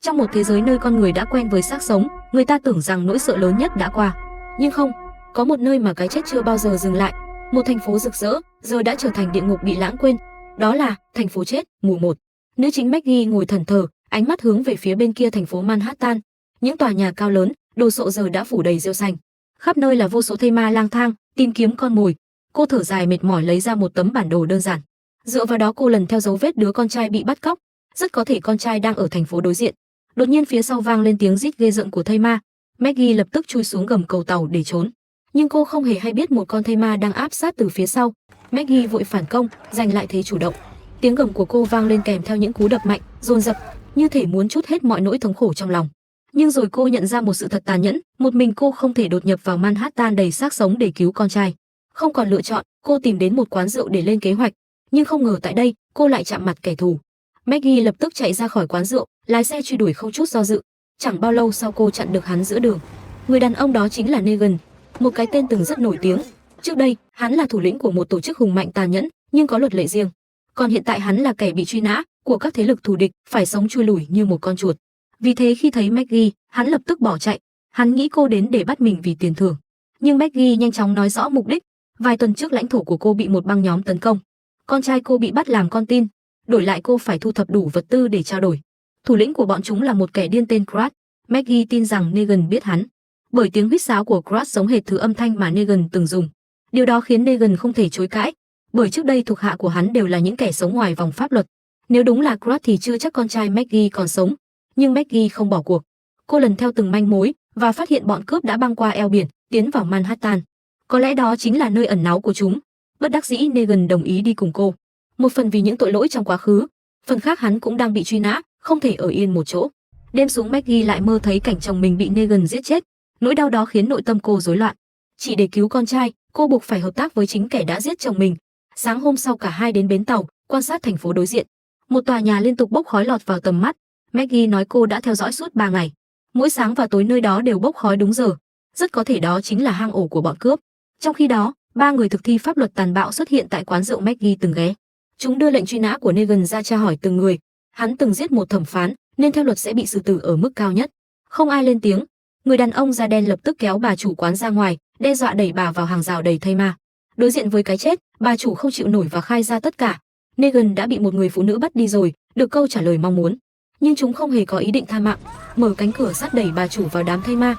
Trong một thế giới nơi con người đã quen với xác sống, người ta tưởng rằng nỗi sợ lớn nhất đã qua. Nhưng không, có một nơi mà cái chết chưa bao giờ dừng lại. Một thành phố rực rỡ, giờ đã trở thành địa ngục bị lãng quên. Đó là thành phố chết, mùa 1. Nữ chính Maggie ngồi thẫn thờ, ánh mắt hướng về phía bên kia thành phố Manhattan. Những tòa nhà cao lớn, đồ sộ giờ đã phủ đầy rêu xanh. Khắp nơi là vô số thây ma lang thang, tìm kiếm con mồi. Cô thở dài mệt mỏi lấy ra một tấm bản đồ đơn giản. Dựa vào đó cô lần theo dấu vết đứa con trai bị bắt cóc. Rất có thể con trai đang ở thành phố đối diện. Đột nhiên phía sau vang lên tiếng rít ghê rợn của thây ma. Maggie lập tức chui xuống gầm cầu tàu để trốn. Nhưng cô không hề hay biết một con thây ma đang áp sát từ phía sau. Maggie vội phản công, giành lại thế chủ động. Tiếng gầm của cô vang lên kèm theo những cú đập mạnh, dồn dập, như thể muốn trút hết mọi nỗi thống khổ trong lòng. Nhưng rồi cô nhận ra một sự thật tàn nhẫn, một mình cô không thể đột nhập vào Manhattan đầy xác sống để cứu con trai. Không còn lựa chọn, cô tìm đến một quán rượu để lên kế hoạch, nhưng không ngờ tại đây, cô lại chạm mặt kẻ thù. Maggie lập tức chạy ra khỏi quán rượu, lái xe truy đuổi không chút do dự. Chẳng bao lâu sau cô chặn được hắn giữa đường. Người đàn ông đó chính là Negan, một cái tên từng rất nổi tiếng. Trước đây, hắn là thủ lĩnh của một tổ chức hùng mạnh tàn nhẫn, nhưng có luật lệ riêng. Còn hiện tại hắn là kẻ bị truy nã của các thế lực thù địch, phải sống chui lủi như một con chuột. Vì thế khi thấy Maggie, hắn lập tức bỏ chạy. Hắn nghĩ cô đến để bắt mình vì tiền thưởng. Nhưng Maggie nhanh chóng nói rõ mục đích. Vài tuần trước lãnh thổ của cô bị một băng nhóm tấn công. Con trai cô bị bắt làm con tin. Đổi lại cô phải thu thập đủ vật tư để trao đổi. Thủ lĩnh của bọn chúng là một kẻ điên tên Crash. Maggie tin rằng Negan biết hắn, bởi tiếng huýt sáo của Crash giống hệt thứ âm thanh mà Negan từng dùng. Điều đó khiến Negan không thể chối cãi, bởi trước đây thuộc hạ của hắn đều là những kẻ sống ngoài vòng pháp luật. Nếu đúng là Crash thì chưa chắc con trai Maggie còn sống. Nhưng Maggie không bỏ cuộc. Cô lần theo từng manh mối và phát hiện bọn cướp đã băng qua eo biển, tiến vào Manhattan. Có lẽ đó chính là nơi ẩn náu của chúng. Bất đắc dĩ Negan đồng ý đi cùng cô. Một phần vì những tội lỗi trong quá khứ, phần khác hắn cũng đang bị truy nã, không thể ở yên một chỗ. Đêm xuống Maggie lại mơ thấy cảnh chồng mình bị Negan giết chết. Nỗi đau đó khiến nội tâm cô rối loạn. Chỉ để cứu con trai, cô buộc phải hợp tác với chính kẻ đã giết chồng mình. Sáng hôm sau cả hai đến bến tàu, quan sát thành phố đối diện. Một tòa nhà liên tục bốc khói lọt vào tầm mắt. Maggie nói cô đã theo dõi suốt 3 ngày. Mỗi sáng và tối nơi đó đều bốc khói đúng giờ. Rất có thể đó chính là hang ổ của bọn cướp. Trong khi đó, 3 người thực thi pháp luật tàn bạo xuất hiện tại quán rượu Maggie từng ghé. Chúng đưa lệnh truy nã của Negan ra tra hỏi từng người. Hắn từng giết một thẩm phán, nên theo luật sẽ bị xử tử ở mức cao nhất. Không ai lên tiếng. Người đàn ông da đen lập tức kéo bà chủ quán ra ngoài, đe dọa đẩy bà vào hàng rào đầy thây ma. Đối diện với cái chết, bà chủ không chịu nổi và khai ra tất cả. Negan đã bị một người phụ nữ bắt đi rồi, được câu trả lời mong muốn. Nhưng chúng không hề có ý định tha mạng, mở cánh cửa sắt đẩy bà chủ vào đám thây ma.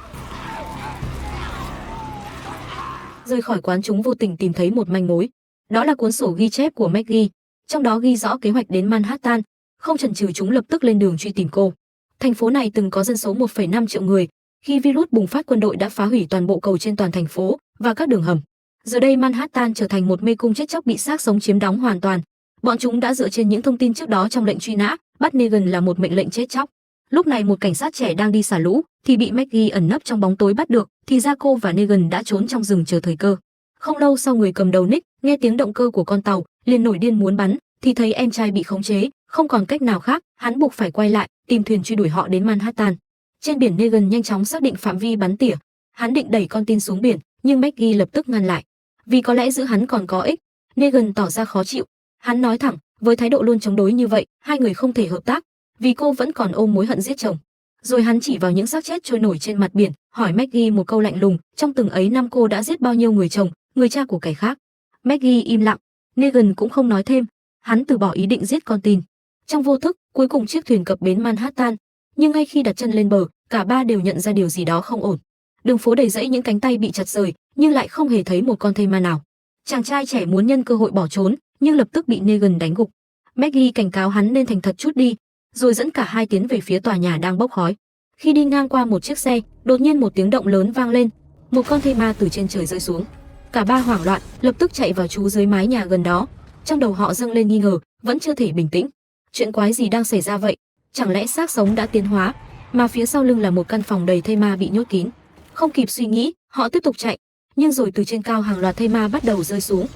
Rời khỏi quán chúng vô tình tìm thấy một manh mối. Đó là cuốn sổ ghi chép của Maggie, trong đó ghi rõ kế hoạch đến Manhattan. Không chần chừ chúng lập tức lên đường truy tìm cô. Thành phố này từng có dân số 1,5 triệu người. Khi virus bùng phát, quân đội đã phá hủy toàn bộ cầu trên toàn thành phố và các đường hầm. Giờ đây Manhattan trở thành một mê cung chết chóc bị xác sống chiếm đóng hoàn toàn. Bọn chúng đã dựa trên những thông tin trước đó trong lệnh truy nã, bắt Negan là một mệnh lệnh chết chóc. Lúc này một cảnh sát trẻ đang đi xả lũ thì bị Maggie ẩn nấp trong bóng tối bắt được, thì ra cô và Negan đã trốn trong rừng chờ thời cơ. Không lâu sau, người cầm đầu Nick nghe tiếng động cơ của con tàu, liền nổi điên muốn bắn, thì thấy em trai bị khống chế, không còn cách nào khác, hắn buộc phải quay lại, tìm thuyền truy đuổi họ đến Manhattan. Trên biển Negan nhanh chóng xác định phạm vi bắn tỉa, hắn định đẩy con tin xuống biển, nhưng Maggie lập tức ngăn lại, vì có lẽ giữ hắn còn có ích. Negan tỏ ra khó chịu, hắn nói thẳng, với thái độ luôn chống đối như vậy, hai người không thể hợp tác, vì cô vẫn còn ôm mối hận giết chồng. Rồi hắn chỉ vào những xác chết trôi nổi trên mặt biển, hỏi Maggie một câu lạnh lùng, trong từng ấy năm cô đã giết bao nhiêu người chồng, người cha của kẻ khác. Maggie im lặng, Negan cũng không nói thêm, hắn từ bỏ ý định giết con tin. Trong vô thức, cuối cùng chiếc thuyền cập bến Manhattan, nhưng ngay khi đặt chân lên bờ, cả ba đều nhận ra điều gì đó không ổn. Đường phố đầy rẫy những cánh tay bị chặt rời, nhưng lại không hề thấy một con thây ma nào. Chàng trai trẻ muốn nhân cơ hội bỏ trốn, nhưng lập tức bị Negan đánh gục. Maggie cảnh cáo hắn nên thành thật chút đi, rồi dẫn cả hai tiến về phía tòa nhà đang bốc khói. Khi đi ngang qua một chiếc xe, đột nhiên một tiếng động lớn vang lên, một con thây ma từ trên trời rơi xuống. Cả ba hoảng loạn, lập tức chạy vào trú dưới mái nhà gần đó. Trong đầu họ dâng lên nghi ngờ, vẫn chưa thể bình tĩnh. Chuyện quái gì đang xảy ra vậy? Chẳng lẽ xác sống đã tiến hóa, mà phía sau lưng là một căn phòng đầy thây ma bị nhốt kín? Không kịp suy nghĩ, họ tiếp tục chạy, nhưng rồi từ trên cao hàng loạt thây ma bắt đầu rơi xuống.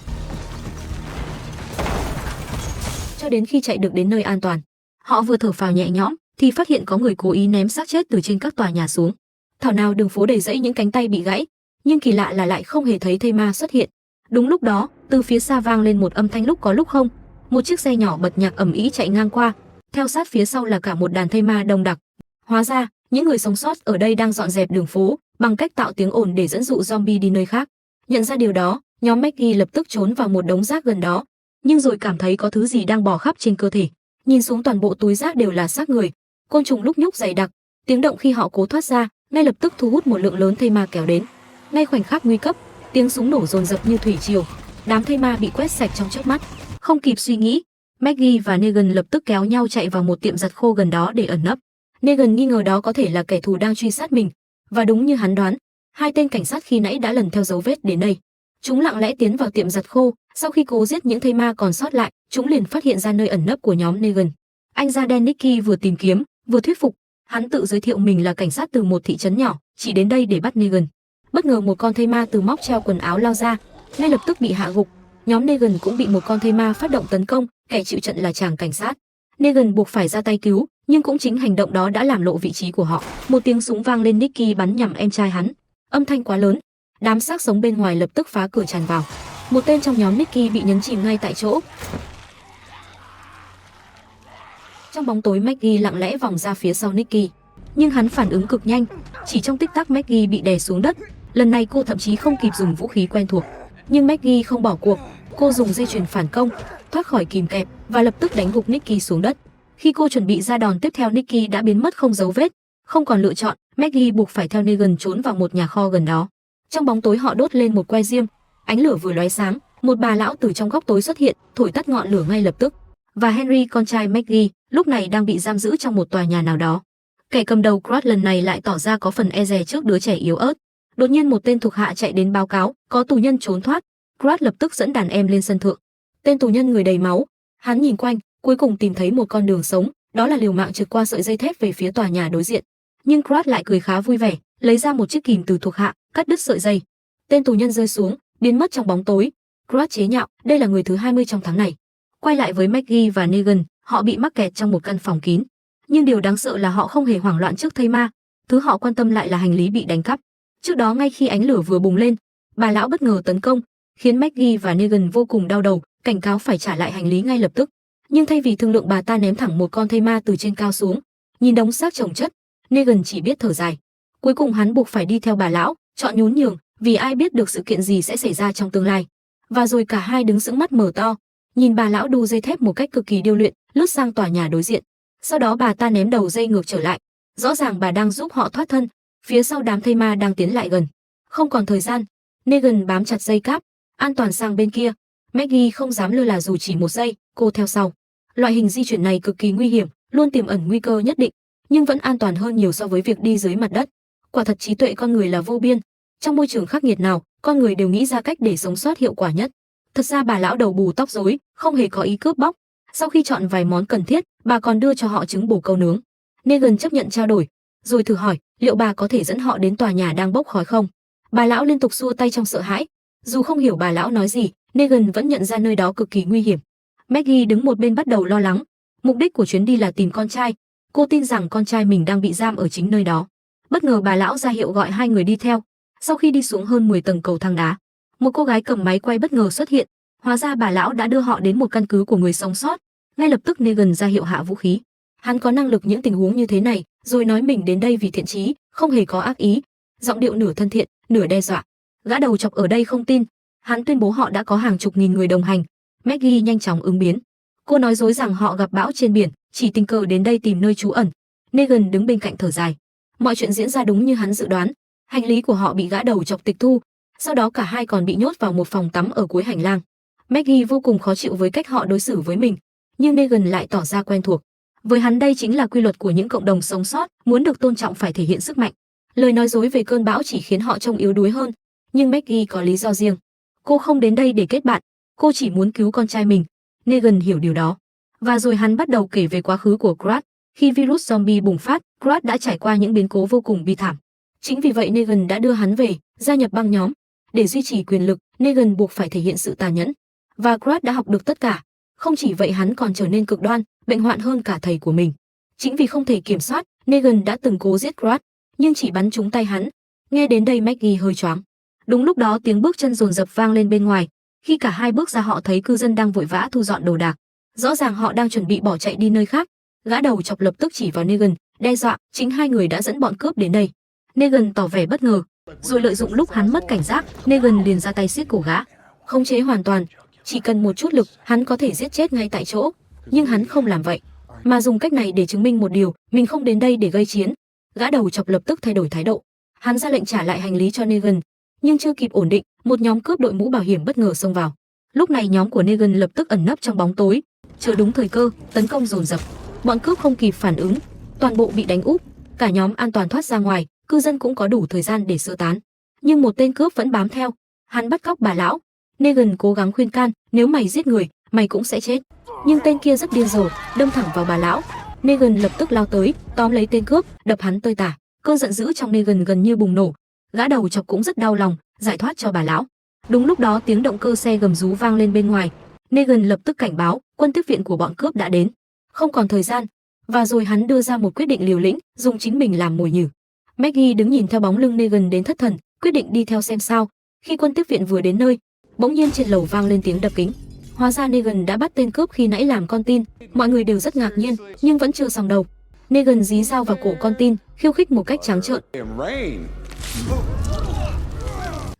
Cho đến khi chạy được đến nơi an toàn, họ vừa thở phào nhẹ nhõm thì phát hiện có người cố ý ném xác chết từ trên các tòa nhà xuống. Thảo nào đường phố đầy rẫy những cánh tay bị gãy, nhưng kỳ lạ là lại không hề thấy thây ma xuất hiện. Đúng lúc đó, từ phía xa vang lên một âm thanh lúc có lúc không. Một chiếc xe nhỏ bật nhạc ầm ĩ chạy ngang qua, theo sát phía sau là cả một đàn thây ma đông đặc. Hóa ra, những người sống sót ở đây đang dọn dẹp đường phố bằng cách tạo tiếng ồn để dẫn dụ zombie đi nơi khác. Nhận ra điều đó, nhóm Maggie lập tức trốn vào một đống rác gần đó, nhưng rồi cảm thấy có thứ gì đang bò khắp trên cơ thể. Nhìn xuống toàn bộ túi rác đều là xác người, côn trùng lúc nhúc dày đặc, tiếng động khi họ cố thoát ra, ngay lập tức thu hút một lượng lớn thây ma kéo đến. Ngay khoảnh khắc nguy cấp, tiếng súng nổ dồn dập như thủy triều, đám thây ma bị quét sạch trong chớp mắt. Không kịp suy nghĩ, Maggie và Negan lập tức kéo nhau chạy vào một tiệm giặt khô gần đó để ẩn nấp. Negan nghi ngờ đó có thể là kẻ thù đang truy sát mình, và đúng như hắn đoán, hai tên cảnh sát khi nãy đã lần theo dấu vết đến đây. Chúng lặng lẽ tiến vào tiệm giặt khô, sau khi cố giết những thây ma còn sót lại, chúng liền phát hiện ra nơi ẩn nấp của nhóm Negan. Anh da đen Nicky vừa tìm kiếm, vừa thuyết phục, hắn tự giới thiệu mình là cảnh sát từ một thị trấn nhỏ, chỉ đến đây để bắt Negan. Bất ngờ một con thây ma từ móc treo quần áo lao ra, ngay lập tức bị hạ gục. Nhóm Negan cũng bị một con thây ma phát động tấn công, kẻ chịu trận là chàng cảnh sát. Negan buộc phải ra tay cứu, nhưng cũng chính hành động đó đã làm lộ vị trí của họ. Một tiếng súng vang lên, Nicky bắn nhằm em trai hắn. Âm thanh quá lớn, đám xác sống bên ngoài lập tức phá cửa tràn vào. Một tên trong nhóm Nicky bị nhấn chìm ngay tại chỗ. Trong bóng tối, Maggie lặng lẽ vòng ra phía sau Nicky, nhưng hắn phản ứng cực nhanh, chỉ trong tích tắc Maggie bị đè xuống đất. Lần này cô thậm chí không kịp dùng vũ khí quen thuộc, nhưng Maggie không bỏ cuộc. Cô dùng dây chuyền phản công, thoát khỏi kìm kẹp và lập tức đánh gục Nicky xuống đất. Khi cô chuẩn bị ra đòn tiếp theo, Nicky đã biến mất không dấu vết. Không còn lựa chọn, Maggie buộc phải theo Negan trốn vào một nhà kho gần đó. Trong bóng tối, họ đốt lên một que diêm, ánh lửa vừa lóe sáng, một bà lão từ trong góc tối xuất hiện, thổi tắt ngọn lửa ngay lập tức. Và Henry, con trai Maggie, lúc này đang bị giam giữ trong một tòa nhà nào đó. Kẻ cầm đầu Crush lần này lại tỏ ra có phần e dè trước đứa trẻ yếu ớt. Đột nhiên một tên thuộc hạ chạy đến báo cáo có tù nhân trốn thoát. Crush lập tức dẫn đàn em lên sân thượng. Tên tù nhân người đầy máu, hắn nhìn quanh, cuối cùng tìm thấy một con đường sống, đó là liều mạng trượt qua sợi dây thép về phía tòa nhà đối diện. Nhưng Crush lại cười khá vui vẻ, lấy ra một chiếc kìm từ thuộc hạ, cắt đứt sợi dây. Tên tù nhân rơi xuống, biến mất trong bóng tối. Crush chế nhạo, đây là người thứ 20 trong tháng này. Quay lại với Maggie và Negan, họ bị mắc kẹt trong một căn phòng kín. Nhưng điều đáng sợ là họ không hề hoảng loạn trước thây ma, thứ họ quan tâm lại là hành lý bị đánh cắp. Trước đó, ngay khi ánh lửa vừa bùng lên, bà lão bất ngờ tấn công, khiến Maggie và Negan vô cùng đau đầu, cảnh cáo phải trả lại hành lý ngay lập tức. Nhưng thay vì thương lượng, bà ta ném thẳng một con thây ma từ trên cao xuống. Nhìn đống xác chồng chất, Negan chỉ biết thở dài. Cuối cùng hắn buộc phải đi theo bà lão, chọn nhún nhường, vì ai biết được sự kiện gì sẽ xảy ra trong tương lai. Và rồi cả hai đứng sững mắt mở to, nhìn bà lão đu dây thép một cách cực kỳ điêu luyện, lướt sang tòa nhà đối diện. Sau đó bà ta ném đầu dây ngược trở lại. Rõ ràng bà đang giúp họ thoát thân. Phía sau, đám thây ma đang tiến lại gần. Không còn thời gian, Negan bám chặt dây cáp, an toàn sang bên kia. Maggie không dám lơ là dù chỉ một giây, cô theo sau. Loại hình di chuyển này cực kỳ nguy hiểm, luôn tiềm ẩn nguy cơ nhất định, nhưng vẫn an toàn hơn nhiều so với việc đi dưới mặt đất. Quả thật trí tuệ con người là vô biên. Trong môi trường khắc nghiệt nào, con người đều nghĩ ra cách để sống sót hiệu quả nhất. Thật ra bà lão đầu bù tóc rối không hề có ý cướp bóc. Sau khi chọn vài món cần thiết, bà còn đưa cho họ trứng bồ câu nướng. Negan chấp nhận trao đổi, rồi thử hỏi liệu bà có thể dẫn họ đến tòa nhà đang bốc khói không. Bà lão liên tục xua tay trong sợ hãi. Dù không hiểu bà lão nói gì, Negan vẫn nhận ra nơi đó cực kỳ nguy hiểm. Maggie đứng một bên bắt đầu lo lắng. Mục đích của chuyến đi là tìm con trai. Cô tin rằng con trai mình đang bị giam ở chính nơi đó. Bất ngờ bà lão ra hiệu gọi hai người đi theo. Sau khi đi xuống hơn 10 tầng cầu thang đá, một cô gái cầm máy quay bất ngờ xuất hiện. Hóa ra bà lão đã đưa họ đến một căn cứ của người sống sót. Ngay lập tức Negan ra hiệu hạ vũ khí. Hắn có năng lực những tình huống như thế này, rồi nói mình đến đây vì thiện chí, không hề có ác ý. Giọng điệu nửa thân thiện, nửa đe dọa. Gã đầu chọc ở đây không tin. Hắn tuyên bố họ đã có hàng chục nghìn người đồng hành. Maggie nhanh chóng ứng biến. Cô nói dối rằng họ gặp bão trên biển, chỉ tình cờ đến đây tìm nơi trú ẩn. Negan đứng bên cạnh thở dài. Mọi chuyện diễn ra đúng như hắn dự đoán. Hành lý của họ bị gã đầu chọc tịch thu. Sau đó cả hai còn bị nhốt vào một phòng tắm ở cuối hành lang. Maggie vô cùng khó chịu với cách họ đối xử với mình, nhưng Negan lại tỏ ra quen thuộc. Với hắn đây chính là quy luật của những cộng đồng sống sót, muốn được tôn trọng phải thể hiện sức mạnh. Lời nói dối về cơn bão chỉ khiến họ trông yếu đuối hơn, nhưng Maggie có lý do riêng. Cô không đến đây để kết bạn, cô chỉ muốn cứu con trai mình. Negan hiểu điều đó. Và rồi hắn bắt đầu kể về quá khứ của Crush. Khi virus zombie bùng phát, Crush đã trải qua những biến cố vô cùng bi thảm. Chính vì vậy Negan đã đưa hắn về, gia nhập băng nhóm. Để duy trì quyền lực, Negan buộc phải thể hiện sự tàn nhẫn. Và Crush đã học được tất cả. Không chỉ vậy, hắn còn trở nên cực đoan, bệnh hoạn hơn cả thầy của mình. Chính vì không thể kiểm soát, Negan đã từng cố giết Crush, nhưng chỉ bắn trúng tay hắn. Nghe đến đây Maggie hơi choáng. Đúng lúc đó tiếng bước chân dồn dập vang lên bên ngoài. Khi cả hai bước ra, họ thấy cư dân đang vội vã thu dọn đồ đạc. Rõ ràng họ đang chuẩn bị bỏ chạy đi nơi khác. Gã đầu chọc lập tức chỉ vào Negan, đe dọa, chính hai người đã dẫn bọn cướp đến đây. Negan tỏ vẻ bất ngờ, rồi lợi dụng lúc hắn mất cảnh giác, Negan liền ra tay siết cổ gã, khống chế hoàn toàn, chỉ cần một chút lực, hắn có thể giết chết ngay tại chỗ. Nhưng hắn không làm vậy, mà dùng cách này để chứng minh một điều, mình không đến đây để gây chiến. Gã đầu chọc lập tức thay đổi thái độ, hắn ra lệnh trả lại hành lý cho Negan, nhưng chưa kịp ổn định, một nhóm cướp đội mũ bảo hiểm bất ngờ xông vào. Lúc này nhóm của Negan lập tức ẩn nấp trong bóng tối, chờ đúng thời cơ, tấn công dồn dập. Bọn cướp không kịp phản ứng, toàn bộ bị đánh úp, cả nhóm an toàn thoát ra ngoài, cư dân cũng có đủ thời gian để sơ tán. Nhưng một tên cướp vẫn bám theo, hắn bắt cóc bà lão. Negan cố gắng khuyên can, nếu mày giết người, mày cũng sẽ chết. Nhưng tên kia rất điên rồ, đâm thẳng vào bà lão. Negan lập tức lao tới, tóm lấy tên cướp, đập hắn tơi tả. Cơn giận dữ trong Negan gần như bùng nổ. Gã đầu chọc cũng rất đau lòng, giải thoát cho bà lão. Đúng lúc đó tiếng động cơ xe gầm rú vang lên bên ngoài. Negan lập tức cảnh báo, quân tiếp viện của bọn cướp đã đến. Không còn thời gian, và rồi hắn đưa ra một quyết định liều lĩnh, dùng chính mình làm mồi nhử. Maggie đứng nhìn theo bóng lưng Negan đến thất thần, quyết định đi theo xem sao. Khi quân tiếp viện vừa đến nơi, bỗng nhiên trên lầu vang lên tiếng đập kính. Hóa ra Negan đã bắt tên cướp khi nãy làm con tin. Mọi người đều rất ngạc nhiên, nhưng vẫn chưa xong đâu. Negan dí dao vào cổ con tin, khiêu khích một cách trắng trợn.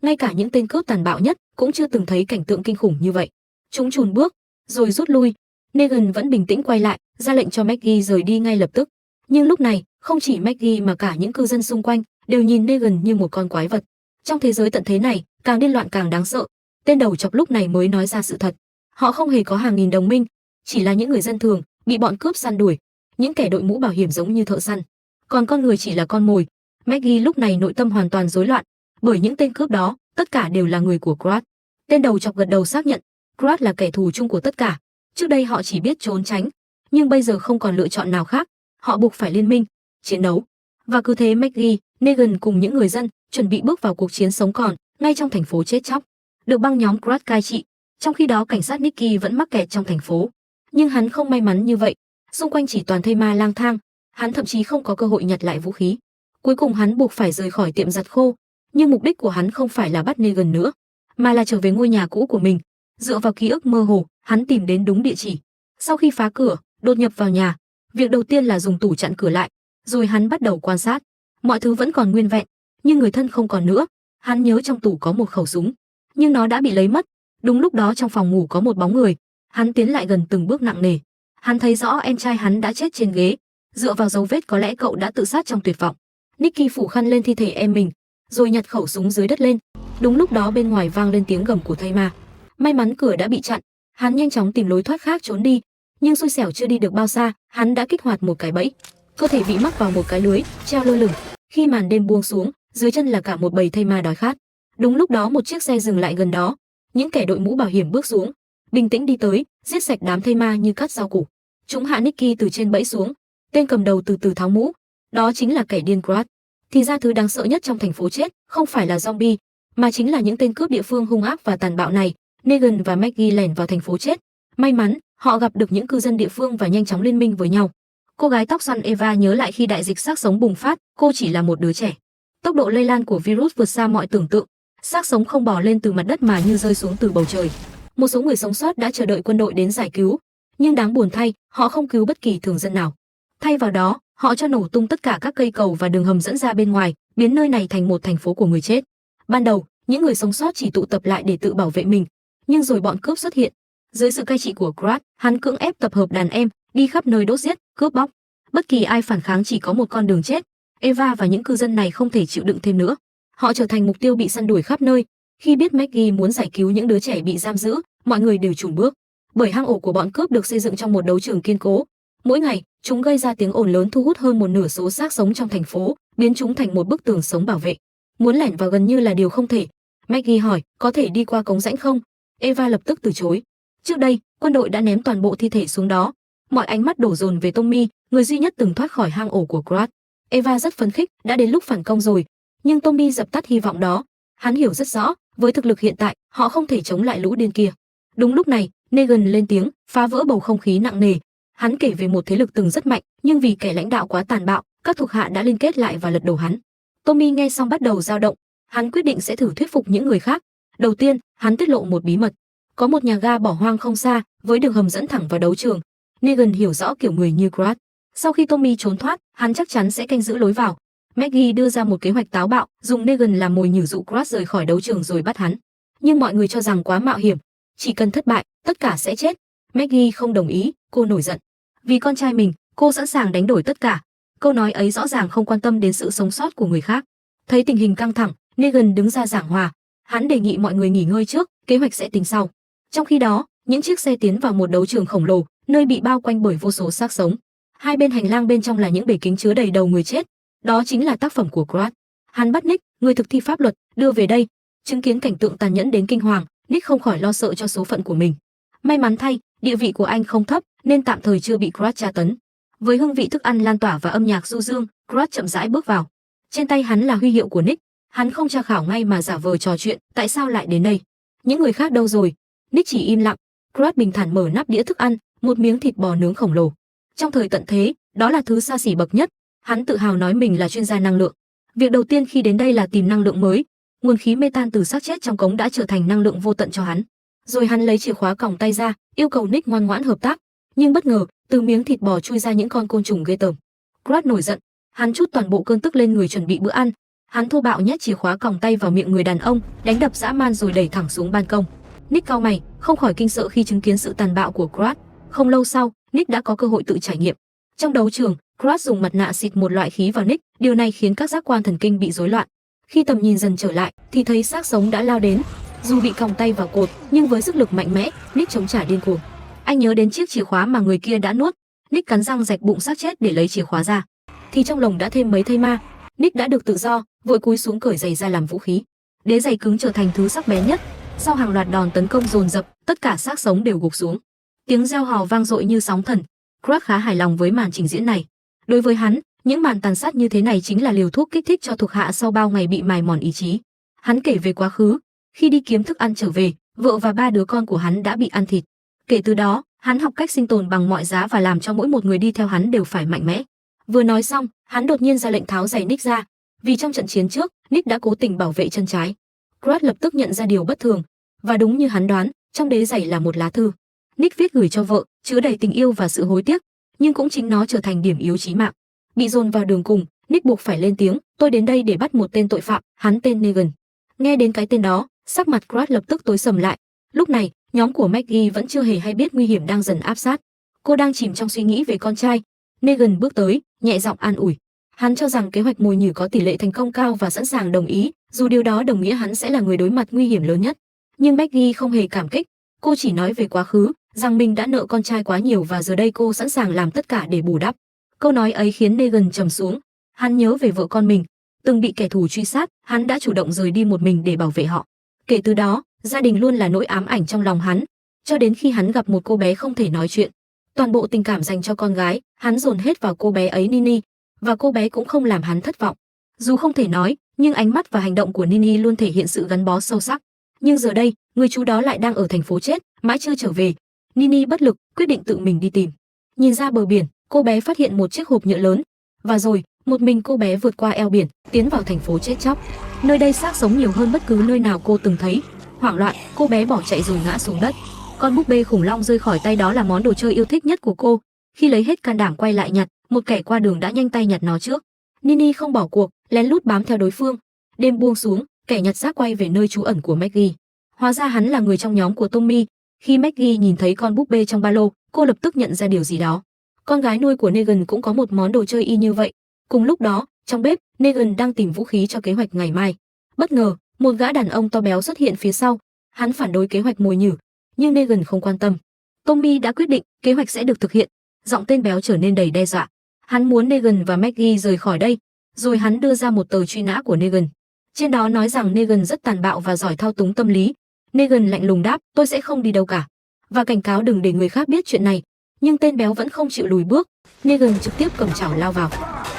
Ngay cả những tên cướp tàn bạo nhất cũng chưa từng thấy cảnh tượng kinh khủng như vậy. Chúng chùn bước, rồi rút lui. Negan vẫn bình tĩnh quay lại, ra lệnh cho Maggie rời đi ngay lập tức. Nhưng lúc này, không chỉ Maggie mà cả những cư dân xung quanh đều nhìn Negan như một con quái vật. Trong thế giới tận thế này, càng điên loạn càng đáng sợ. Tên đầu chọc lúc này mới nói ra sự thật. Họ không hề có hàng nghìn đồng minh, chỉ là những người dân thường bị bọn cướp săn đuổi, những kẻ đội mũ bảo hiểm giống như thợ săn. Còn con người chỉ là con mồi. Maggie lúc này nội tâm hoàn toàn rối loạn, bởi những tên cướp đó, tất cả đều là người của Krat. Tên đầu chọc gật đầu xác nhận, Krat là kẻ thù chung của tất cả. Trước đây họ chỉ biết trốn tránh, nhưng bây giờ không còn lựa chọn nào khác, họ buộc phải liên minh, chiến đấu. Và cứ thế Maggie, Negan cùng những người dân chuẩn bị bước vào cuộc chiến sống còn ngay trong thành phố chết chóc, được băng nhóm Krat cai trị. Trong khi đó cảnh sát Nicky vẫn mắc kẹt trong thành phố, nhưng hắn không may mắn như vậy. Xung quanh chỉ toàn thây ma lang thang, hắn thậm chí không có cơ hội nhặt lại vũ khí. Cuối cùng hắn buộc phải rời khỏi tiệm giặt khô, nhưng mục đích của hắn không phải là bắt Negan nữa, mà là trở về ngôi nhà cũ của mình. Dựa vào ký ức mơ hồ, hắn tìm đến đúng địa chỉ. Sau khi phá cửa, đột nhập vào nhà, việc đầu tiên là dùng tủ chặn cửa lại, rồi hắn bắt đầu quan sát. Mọi thứ vẫn còn nguyên vẹn, nhưng người thân không còn nữa. Hắn nhớ trong tủ có một khẩu súng, nhưng nó đã bị lấy mất. Đúng lúc đó trong phòng ngủ có một bóng người, hắn tiến lại gần từng bước nặng nề. Hắn thấy rõ em trai hắn đã chết trên ghế, dựa vào dấu vết có lẽ cậu đã tự sát trong tuyệt vọng. Nicky phủ khăn lên thi thể em mình, rồi nhặt khẩu súng dưới đất lên. Đúng lúc đó bên ngoài vang lên tiếng gầm của thây ma. May mắn cửa đã bị chặn, hắn nhanh chóng tìm lối thoát khác trốn đi, nhưng xui xẻo chưa đi được bao xa, hắn đã kích hoạt một cái bẫy. Cơ thể bị mắc vào một cái lưới, treo lơ lửng. Khi màn đêm buông xuống, dưới chân là cả một bầy thây ma đói khát. Đúng lúc đó một chiếc xe dừng lại gần đó, những kẻ đội mũ bảo hiểm bước xuống, bình tĩnh đi tới, giết sạch đám thây ma như cắt rau củ. Chúng hạ Nicky từ trên bẫy xuống. Tên cầm đầu từ từ tháo mũ, đó chính là kẻ điên Krat. Thì ra thứ đáng sợ nhất trong thành phố chết không phải là zombie, mà chính là những tên cướp địa phương hung ác và tàn bạo này. Negan và Maggie lẻn vào thành phố chết. May mắn, họ gặp được những cư dân địa phương và nhanh chóng liên minh với nhau. Cô gái tóc xoăn Eva nhớ lại khi đại dịch xác sống bùng phát, cô chỉ là một đứa trẻ. Tốc độ lây lan của virus vượt xa mọi tưởng tượng. Xác sống không bò lên từ mặt đất mà như rơi xuống từ bầu trời. Một số người sống sót đã chờ đợi quân đội đến giải cứu, nhưng đáng buồn thay, họ không cứu bất kỳ thường dân nào. Thay vào đó, họ cho nổ tung tất cả các cây cầu và đường hầm dẫn ra bên ngoài, biến nơi này thành một thành phố của người chết. Ban đầu, những người sống sót chỉ tụ tập lại để tự bảo vệ mình, nhưng rồi bọn cướp xuất hiện. Dưới sự cai trị của Krat, hắn cưỡng ép tập hợp đàn em, đi khắp nơi đốt giết, cướp bóc. Bất kỳ ai phản kháng chỉ có một con đường chết. Eva và những cư dân này không thể chịu đựng thêm nữa. Họ trở thành mục tiêu bị săn đuổi khắp nơi. Khi biết Maggie muốn giải cứu những đứa trẻ bị giam giữ, mọi người đều chùn bước. Bởi hang ổ của bọn cướp được xây dựng trong một đấu trường kiên cố. Mỗi ngày, chúng gây ra tiếng ồn lớn thu hút hơn một nửa số xác sống trong thành phố, biến chúng thành một bức tường sống bảo vệ. Muốn lẻn vào gần như là điều không thể. Maggie hỏi, có thể đi qua cống rãnh không? Eva lập tức từ chối. Trước đây, quân đội đã ném toàn bộ thi thể xuống đó. Mọi ánh mắt đổ dồn về Tommy, người duy nhất từng thoát khỏi hang ổ của Krat. Eva rất phấn khích, đã đến lúc phản công rồi. Nhưng Tommy dập tắt hy vọng đó. Hắn hiểu rất rõ, với thực lực hiện tại, họ không thể chống lại lũ điên kia. Đúng lúc này, Negan lên tiếng, phá vỡ bầu không khí nặng nề. Hắn kể về một thế lực từng rất mạnh, nhưng vì kẻ lãnh đạo quá tàn bạo, các thuộc hạ đã liên kết lại và lật đổ hắn. Tommy nghe xong bắt đầu dao động. Hắn quyết định sẽ thử thuyết phục những người khác. Đầu tiên, hắn tiết lộ một bí mật. Có một nhà ga bỏ hoang không xa, với đường hầm dẫn thẳng vào đấu trường. Negan hiểu rõ kiểu người như Krat Sau khi Tommy trốn thoát, hắn chắc chắn sẽ canh giữ lối vào. Maggie đưa ra một kế hoạch táo bạo, dùng Negan làm mồi nhử dụ Crush rời khỏi đấu trường rồi bắt hắn. Nhưng mọi người cho rằng quá mạo hiểm, chỉ cần thất bại, tất cả sẽ chết. Maggie không đồng ý, cô nổi giận. Vì con trai mình, cô sẵn sàng đánh đổi tất cả. Câu nói ấy rõ ràng không quan tâm đến sự sống sót của người khác. Thấy tình hình căng thẳng, Negan đứng ra giảng hòa. Hắn đề nghị mọi người nghỉ ngơi trước, kế hoạch sẽ tính sau. Trong khi đó, những chiếc xe tiến vào một đấu trường khổng lồ, nơi bị bao quanh bởi vô số xác sống. Hai bên hành lang bên trong là những bể kính chứa đầy đầu người chết. Đó chính là tác phẩm của Crush. Hắn bắt Nick, người thực thi pháp luật, đưa về đây. Chứng kiến cảnh tượng tàn nhẫn đến kinh hoàng, Nick không khỏi lo sợ cho số phận của mình. May mắn thay, địa vị của anh không thấp nên tạm thời chưa bị Crush tra tấn. Với hương vị thức ăn lan tỏa và âm nhạc du dương, Crush chậm rãi bước vào. Trên tay hắn là huy hiệu của Nick. Hắn không tra khảo ngay mà giả vờ trò chuyện, tại sao lại đến đây? Những người khác đâu rồi? Nick chỉ im lặng. Crush bình thản mở nắp đĩa thức ăn, một miếng thịt bò nướng khổng lồ. Trong thời tận thế, đó là thứ xa xỉ bậc nhất. Hắn tự hào nói mình là chuyên gia năng lượng. Việc đầu tiên khi đến đây là tìm năng lượng mới. Nguồn khí metan từ xác chết trong cống đã trở thành năng lượng vô tận cho hắn. Rồi hắn lấy chìa khóa còng tay ra, yêu cầu Nick ngoan ngoãn hợp tác. Nhưng bất ngờ, từ miếng thịt bò chui ra những con côn trùng ghê tởm. Crush nổi giận, hắn trút toàn bộ cơn tức lên người chuẩn bị bữa ăn. Hắn thô bạo nhét chìa khóa còng tay vào miệng người đàn ông, đánh đập dã man rồi đẩy thẳng xuống ban công. Nick cau mày, không khỏi kinh sợ khi chứng kiến sự tàn bạo của Crush. Không lâu sau, Nick đã có cơ hội tự trải nghiệm. Trong đấu trường, Crush dùng mặt nạ xịt một loại khí vào Nick, điều này khiến các giác quan thần kinh bị rối loạn. Khi tầm nhìn dần trở lại, thì thấy xác sống đã lao đến. Dù bị còng tay vào cột, nhưng với sức lực mạnh mẽ, Nick chống trả điên cuồng. Anh nhớ đến chiếc chìa khóa mà người kia đã nuốt. Nick cắn răng rạch bụng xác chết để lấy chìa khóa ra. Thì trong lồng đã thêm mấy thây ma. Nick đã được tự do, vội cúi xuống cởi giày ra làm vũ khí. Đế giày cứng trở thành thứ sắc bén nhất. Sau hàng loạt đòn tấn công dồn dập, tất cả xác sống đều gục xuống. Tiếng reo hò vang dội như sóng thần. Crush khá hài lòng với màn trình diễn này. Đối với hắn, những màn tàn sát như thế này chính là liều thuốc kích thích cho thuộc hạ sau bao ngày bị mài mòn ý chí. Hắn kể về quá khứ, khi đi kiếm thức ăn trở về, vợ và 3 đứa con của hắn đã bị ăn thịt. Kể từ đó, hắn học cách sinh tồn bằng mọi giá và làm cho mỗi một người đi theo hắn đều phải mạnh mẽ. Vừa nói xong, hắn đột nhiên ra lệnh tháo giày Nick ra, vì trong trận chiến trước, Nick đã cố tình bảo vệ chân trái. Crush lập tức nhận ra điều bất thường, và đúng như hắn đoán, trong đế giày là một lá thư. Nick viết gửi cho vợ, chứa đầy tình yêu và sự hối tiếc, nhưng cũng chính nó trở thành điểm yếu chí mạng. Bị dồn vào đường cùng, Nick buộc phải lên tiếng, tôi đến đây để bắt một tên tội phạm, hắn tên Negan. Nghe đến cái tên đó, sắc mặt Crush lập tức tối sầm lại. Lúc này, nhóm của Maggie vẫn chưa hề hay biết nguy hiểm đang dần áp sát. Cô đang chìm trong suy nghĩ về con trai. Negan bước tới, nhẹ giọng an ủi. Hắn cho rằng kế hoạch mồi nhử có tỷ lệ thành công cao và sẵn sàng đồng ý, dù điều đó đồng nghĩa hắn sẽ là người đối mặt nguy hiểm lớn nhất. Nhưng Maggie không hề cảm kích, cô chỉ nói về quá khứ, rằng mình đã nợ con trai quá nhiều và giờ đây cô sẵn sàng làm tất cả để bù đắp. Câu nói ấy khiến Negan trầm xuống. Hắn nhớ về vợ con mình, từng bị kẻ thù truy sát, hắn đã chủ động rời đi một mình để bảo vệ họ. Kể từ đó, gia đình luôn là nỗi ám ảnh trong lòng hắn, cho đến khi hắn gặp một cô bé không thể nói chuyện. Toàn bộ tình cảm dành cho con gái, hắn dồn hết vào cô bé ấy Nini, và cô bé cũng không làm hắn thất vọng. Dù không thể nói, nhưng ánh mắt và hành động của Nini luôn thể hiện sự gắn bó sâu sắc. Nhưng giờ đây, người chú đó lại đang ở thành phố chết, mãi chưa trở về. Nini bất lực, quyết định tự mình đi tìm. Nhìn ra bờ biển, cô bé phát hiện một chiếc hộp nhựa lớn, và rồi, một mình cô bé vượt qua eo biển, tiến vào thành phố chết chóc. Nơi đây xác sống nhiều hơn bất cứ nơi nào cô từng thấy. Hoảng loạn, cô bé bỏ chạy rồi ngã xuống đất. Con búp bê khủng long rơi khỏi tay đó là món đồ chơi yêu thích nhất của cô. Khi lấy hết can đảm quay lại nhặt, một kẻ qua đường đã nhanh tay nhặt nó trước. Nini không bỏ cuộc, lén lút bám theo đối phương. Đêm buông xuống, kẻ nhặt xác quay về nơi trú ẩn của Maggie. Hóa ra hắn là người trong nhóm của Tommy. Khi Maggie nhìn thấy con búp bê trong ba lô, cô lập tức nhận ra điều gì đó. Con gái nuôi của Negan cũng có một món đồ chơi y như vậy. Cùng lúc đó, trong bếp, Negan đang tìm vũ khí cho kế hoạch ngày mai. Bất ngờ, một gã đàn ông to béo xuất hiện phía sau. Hắn phản đối kế hoạch mồi nhử, nhưng Negan không quan tâm. Tommy đã quyết định, kế hoạch sẽ được thực hiện. Giọng tên béo trở nên đầy đe dọa. Hắn muốn Negan và Maggie rời khỏi đây. Rồi hắn đưa ra một tờ truy nã của Negan. Trên đó nói rằng Negan rất tàn bạo và giỏi thao túng tâm lý. Negan lạnh lùng đáp, tôi sẽ không đi đâu cả, và cảnh cáo đừng để người khác biết chuyện này. Nhưng tên béo vẫn không chịu lùi bước. Negan trực tiếp cầm chảo lao vào.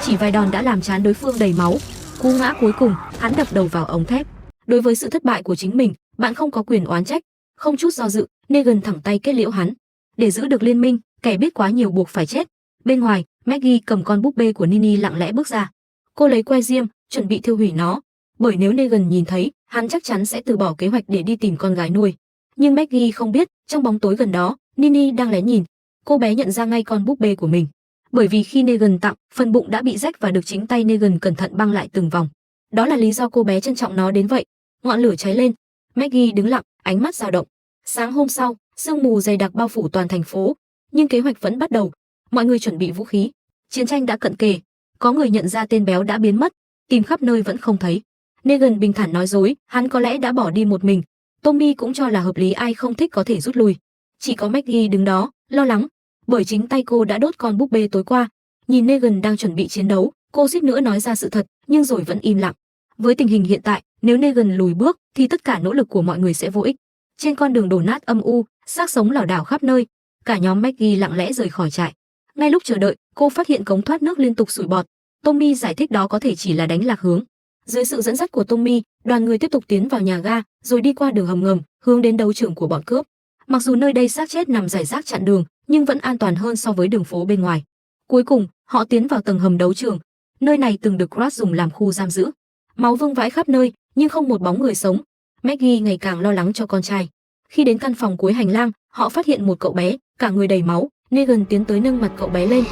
Chỉ vài đòn đã làm trán đối phương đầy máu. Cú ngã cuối cùng, hắn đập đầu vào ống thép. Đối với sự thất bại của chính mình, bạn không có quyền oán trách. Không chút do dự, Negan thẳng tay kết liễu hắn. Để giữ được liên minh, kẻ biết quá nhiều buộc phải chết. Bên ngoài, Maggie cầm con búp bê của Nini lặng lẽ bước ra. Cô lấy que diêm, chuẩn bị thiêu hủy nó, bởi nếu Negan nhìn thấy, hắn chắc chắn sẽ từ bỏ kế hoạch để đi tìm con gái nuôi. Nhưng Maggie không biết, trong bóng tối gần đó, Nini đang lén nhìn. Cô bé nhận ra ngay con búp bê của mình. bởi vì khi Negan tặng, phần bụng đã bị rách và được chính tay Negan cẩn thận băng lại từng vòng. Đó là lý do cô bé trân trọng nó đến vậy. Ngọn lửa cháy lên, Maggie đứng lặng, ánh mắt dao động. Sáng hôm sau, sương mù dày đặc bao phủ toàn thành phố, nhưng kế hoạch vẫn bắt đầu. Mọi người chuẩn bị vũ khí. Chiến tranh đã cận kề. Có người nhận ra tên béo đã biến mất, tìm khắp nơi vẫn không thấy. Negan bình thản nói dối, hắn có lẽ đã bỏ đi một mình. Tommy cũng cho là hợp lý, ai không thích có thể rút lui. Chỉ có Maggie đứng đó, lo lắng, bởi chính tay cô đã đốt con búp bê tối qua. Nhìn Negan đang chuẩn bị chiến đấu, cô suýt nữa nói ra sự thật, nhưng rồi vẫn im lặng. Với tình hình hiện tại, nếu Negan lùi bước thì tất cả nỗ lực của mọi người sẽ vô ích. Trên con đường đổ nát âm u, xác sống lảo đảo khắp nơi. Cả nhóm Maggie lặng lẽ rời khỏi trại. Ngay lúc chờ đợi, cô phát hiện cống thoát nước liên tục sủi bọt. Tommy giải thích đó có thể chỉ là đánh lạc hướng. Dưới sự dẫn dắt của Tommy, đoàn người tiếp tục tiến vào nhà ga, rồi đi qua đường hầm ngầm, hướng đến đấu trường của bọn cướp. Mặc dù nơi đây xác chết nằm rải rác chặn đường, nhưng vẫn an toàn hơn so với đường phố bên ngoài. Cuối cùng, họ tiến vào tầng hầm đấu trường. Nơi này từng được Crush dùng làm khu giam giữ. Máu vương vãi khắp nơi, nhưng không một bóng người sống. Maggie ngày càng lo lắng cho con trai. Khi đến căn phòng cuối hành lang, họ phát hiện một cậu bé, cả người đầy máu. Negan tiến tới nâng mặt cậu bé lên.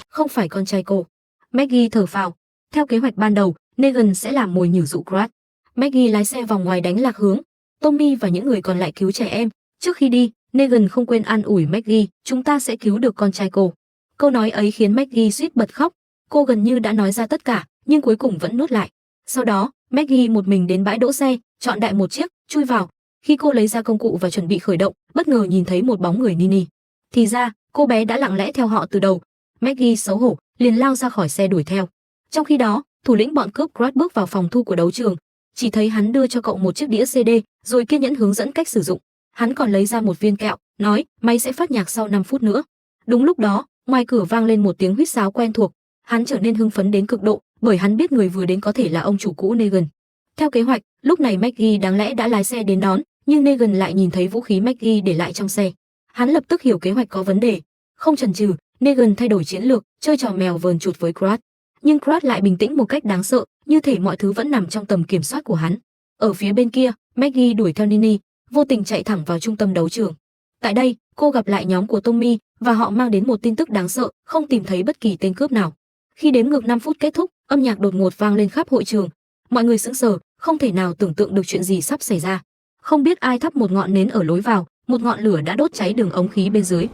Không phải con trai cô. Maggie thở phào. Theo kế hoạch ban đầu, Negan sẽ làm mồi nhử dụ Crush. Maggie lái xe vòng ngoài đánh lạc hướng. Tommy và những người còn lại cứu trẻ em. Trước khi đi, Negan không quên an ủi Maggie, chúng ta sẽ cứu được con trai cô. Câu nói ấy khiến Maggie suýt bật khóc. Cô gần như đã nói ra tất cả, nhưng cuối cùng vẫn nuốt lại. Sau đó, Maggie một mình đến bãi đỗ xe, chọn đại một chiếc, chui vào. Khi cô lấy ra công cụ và chuẩn bị khởi động, bất ngờ nhìn thấy một bóng người Nini. Thì ra, cô bé đã lặng lẽ theo họ từ đầu. Maggie xấu hổ, liền lao ra khỏi xe đuổi theo. Trong khi đó, thủ lĩnh bọn cướp Crush bước vào phòng thu của đấu trường. Chỉ thấy hắn đưa cho cậu một chiếc đĩa CD, rồi kiên nhẫn hướng dẫn cách sử dụng. Hắn còn lấy ra một viên kẹo, nói, máy sẽ phát nhạc sau 5 phút nữa. Đúng lúc đó, ngoài cửa vang lên một tiếng huýt sáo quen thuộc. Hắn trở nên hưng phấn đến cực độ, bởi hắn biết người vừa đến có thể là ông chủ cũ Negan. Theo kế hoạch, lúc này Maggie đáng lẽ đã lái xe đến đón, nhưng Negan lại nhìn thấy vũ khí Maggie để lại trong xe. Hắn lập tức hiểu kế hoạch có vấn đề. Không chần chừ, Negan thay đổi chiến lược, chơi trò mèo vờn chuột với Crush. Nhưng Crush lại bình tĩnh một cách đáng sợ, như thể mọi thứ vẫn nằm trong tầm kiểm soát của hắn. Ở phía bên kia, Maggie đuổi theo Nini, vô tình chạy thẳng vào trung tâm đấu trường. Tại đây, cô gặp lại nhóm của Tommy và họ mang đến một tin tức đáng sợ, không tìm thấy bất kỳ tên cướp nào. Khi đếm ngược 5 phút kết thúc, âm nhạc đột ngột vang lên khắp hội trường. Mọi người sững sờ, không thể nào tưởng tượng được chuyện gì sắp xảy ra. Không biết ai thắp một ngọn nến ở lối vào, một ngọn lửa đã đốt cháy đường ống khí bên dưới.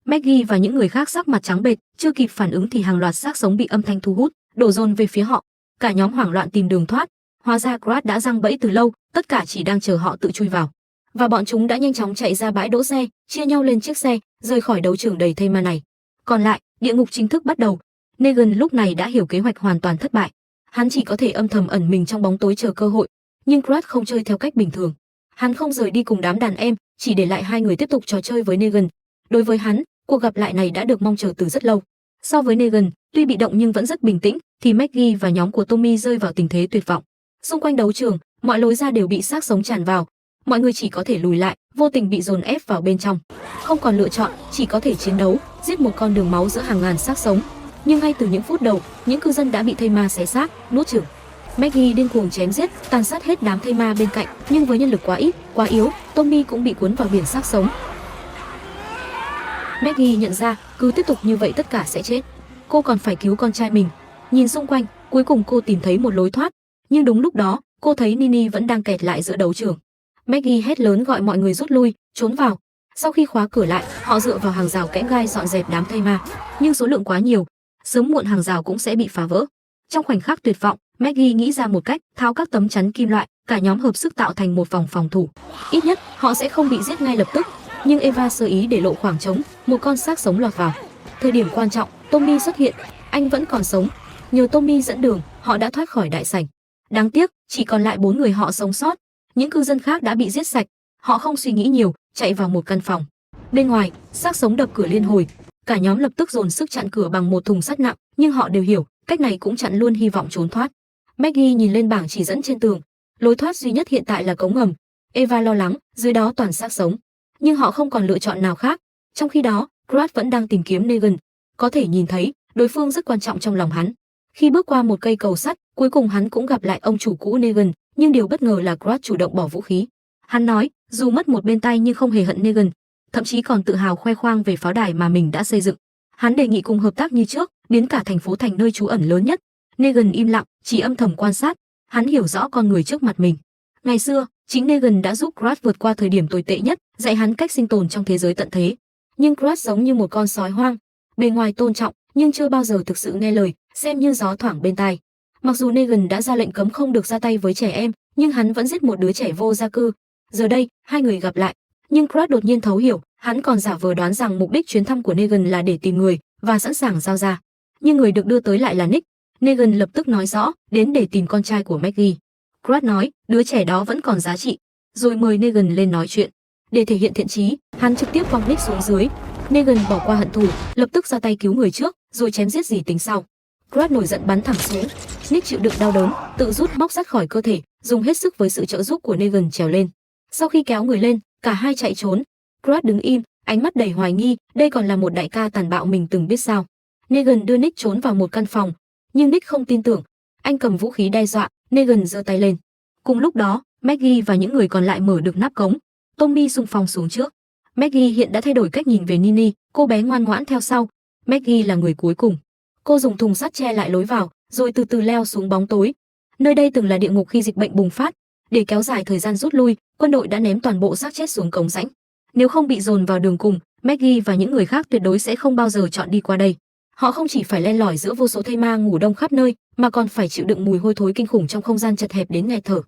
Maggie và những người khác sắc mặt trắng bệch, chưa kịp phản ứng thì hàng loạt xác sống bị âm thanh thu hút, đổ dồn về phía họ. Cả nhóm hoảng loạn tìm đường thoát. Hóa ra Crush đã giăng bẫy từ lâu, tất cả chỉ đang chờ họ tự chui vào. Và bọn chúng đã nhanh chóng chạy ra bãi đỗ xe, chia nhau lên chiếc xe, rời khỏi đấu trường đầy thây ma này. Còn lại, địa ngục chính thức bắt đầu. Negan lúc này đã hiểu kế hoạch hoàn toàn thất bại. Hắn chỉ có thể âm thầm ẩn mình trong bóng tối chờ cơ hội. Nhưng Crush không chơi theo cách bình thường. Hắn không rời đi cùng đám đàn em, chỉ để lại hai người tiếp tục trò chơi với Negan. Đối với hắn, cuộc gặp lại này đã được mong chờ từ rất lâu. So với Negan, tuy bị động nhưng vẫn rất bình tĩnh, thì Maggie và nhóm của Tommy rơi vào tình thế tuyệt vọng. Xung quanh đấu trường, mọi lối ra đều bị xác sống tràn vào. Mọi người chỉ có thể lùi lại, vô tình bị dồn ép vào bên trong. Không còn lựa chọn, chỉ có thể chiến đấu, giết một con đường máu giữa hàng ngàn xác sống. Nhưng ngay từ những phút đầu, những cư dân đã bị thây ma xé xác, nuốt chửng. Maggie điên cuồng chém giết, tàn sát hết đám thây ma bên cạnh, nhưng với nhân lực quá ít, quá yếu, Tommy cũng bị cuốn vào biển xác sống. Maggie nhận ra, cứ tiếp tục như vậy tất cả sẽ chết. Cô còn phải cứu con trai mình. Nhìn xung quanh, cuối cùng cô tìm thấy một lối thoát. Nhưng đúng lúc đó, cô thấy Nini vẫn đang kẹt lại giữa đấu trường. Maggie hét lớn gọi mọi người rút lui, trốn vào. Sau khi khóa cửa lại, họ dựa vào hàng rào kẽm gai dọn dẹp đám thây ma. Nhưng số lượng quá nhiều, sớm muộn hàng rào cũng sẽ bị phá vỡ. Trong khoảnh khắc tuyệt vọng, Maggie nghĩ ra một cách, tháo các tấm chắn kim loại, cả nhóm hợp sức tạo thành một vòng phòng thủ. Ít nhất, họ sẽ không bị giết ngay lập tức. Nhưng Eva sơ ý để lộ khoảng trống, một con xác sống lọt vào. Thời điểm quan trọng, Tommy xuất hiện, anh vẫn còn sống. Nhờ Tommy dẫn đường, họ đã thoát khỏi đại sảnh. Đáng tiếc, chỉ còn lại 4 người họ sống sót. Những cư dân khác đã bị giết sạch. Họ không suy nghĩ nhiều, chạy vào một căn phòng. Bên ngoài, xác sống đập cửa liên hồi. Cả nhóm lập tức dồn sức chặn cửa bằng một thùng sắt nặng, nhưng họ đều hiểu, cách này cũng chặn luôn hy vọng trốn thoát. Maggie nhìn lên bảng chỉ dẫn trên tường. Lối thoát duy nhất hiện tại là cống ngầm. Eva lo lắng, dưới đó toàn xác sống. Nhưng họ không còn lựa chọn nào khác. Trong khi đó, Crush vẫn đang tìm kiếm Negan. Có thể nhìn thấy, đối phương rất quan trọng trong lòng hắn. Khi bước qua một cây cầu sắt, cuối cùng hắn cũng gặp lại ông chủ cũ Negan, nhưng điều bất ngờ là Crush chủ động bỏ vũ khí. Hắn nói, dù mất một bên tay nhưng không hề hận Negan. thậm chí còn tự hào khoe khoang về pháo đài mà mình đã xây dựng. Hắn đề nghị cùng hợp tác như trước, biến cả thành phố thành nơi trú ẩn lớn nhất. Negan im lặng, chỉ âm thầm quan sát. Hắn hiểu rõ con người trước mặt mình. Ngày xưa, chính Negan đã giúp Krat vượt qua thời điểm tồi tệ nhất, dạy hắn cách sinh tồn trong thế giới tận thế. Nhưng Krat giống như một con sói hoang, bề ngoài tôn trọng, nhưng chưa bao giờ thực sự nghe lời, xem như gió thoảng bên tai. Mặc dù Negan đã ra lệnh cấm không được ra tay với trẻ em, nhưng hắn vẫn giết một đứa trẻ vô gia cư. Giờ đây, hai người gặp lại, nhưng Krat đột nhiên thấu hiểu, hắn còn giả vờ đoán rằng mục đích chuyến thăm của Negan là để tìm người và sẵn sàng giao ra. Nhưng người được đưa tới lại là Nick. Negan lập tức nói rõ, đến để tìm con trai của Maggie. Krat nói, đứa trẻ đó vẫn còn giá trị, rồi mời Negan lên nói chuyện. Để thể hiện thiện chí, hắn trực tiếp quăng Nick xuống dưới. Negan bỏ qua hận thù, lập tức ra tay cứu người trước, rồi chém giết gì tính sau. Krat nổi giận bắn thẳng xuống. Nick chịu đựng đau đớn, tự rút móc sắt khỏi cơ thể, dùng hết sức với sự trợ giúp của Negan trèo lên. Sau khi kéo người lên, cả hai chạy trốn. Krat đứng im, ánh mắt đầy hoài nghi, đây còn là một đại ca tàn bạo mình từng biết sao. Negan đưa Nick trốn vào một căn phòng, nhưng Nick không tin tưởng. Anh cầm vũ khí đe dọa, Negan giơ tay lên. Cùng lúc đó, Maggie và những người còn lại mở được nắp cống. Tommy xung phong xuống trước. Maggie hiện đã thay đổi cách nhìn về Nini, cô bé ngoan ngoãn theo sau. Maggie là người cuối cùng. Cô dùng thùng sắt che lại lối vào, rồi từ từ leo xuống bóng tối. Nơi đây từng là địa ngục khi dịch bệnh bùng phát. Để kéo dài thời gian rút lui, quân đội đã ném toàn bộ xác chết xuống cống rãnh. Nếu không bị dồn vào đường cùng, Maggie và những người khác tuyệt đối sẽ không bao giờ chọn đi qua đây. Họ không chỉ phải len lỏi giữa vô số thây ma ngủ đông khắp nơi, mà còn phải chịu đựng mùi hôi thối kinh khủng trong không gian chật hẹp đến nghẹt thở.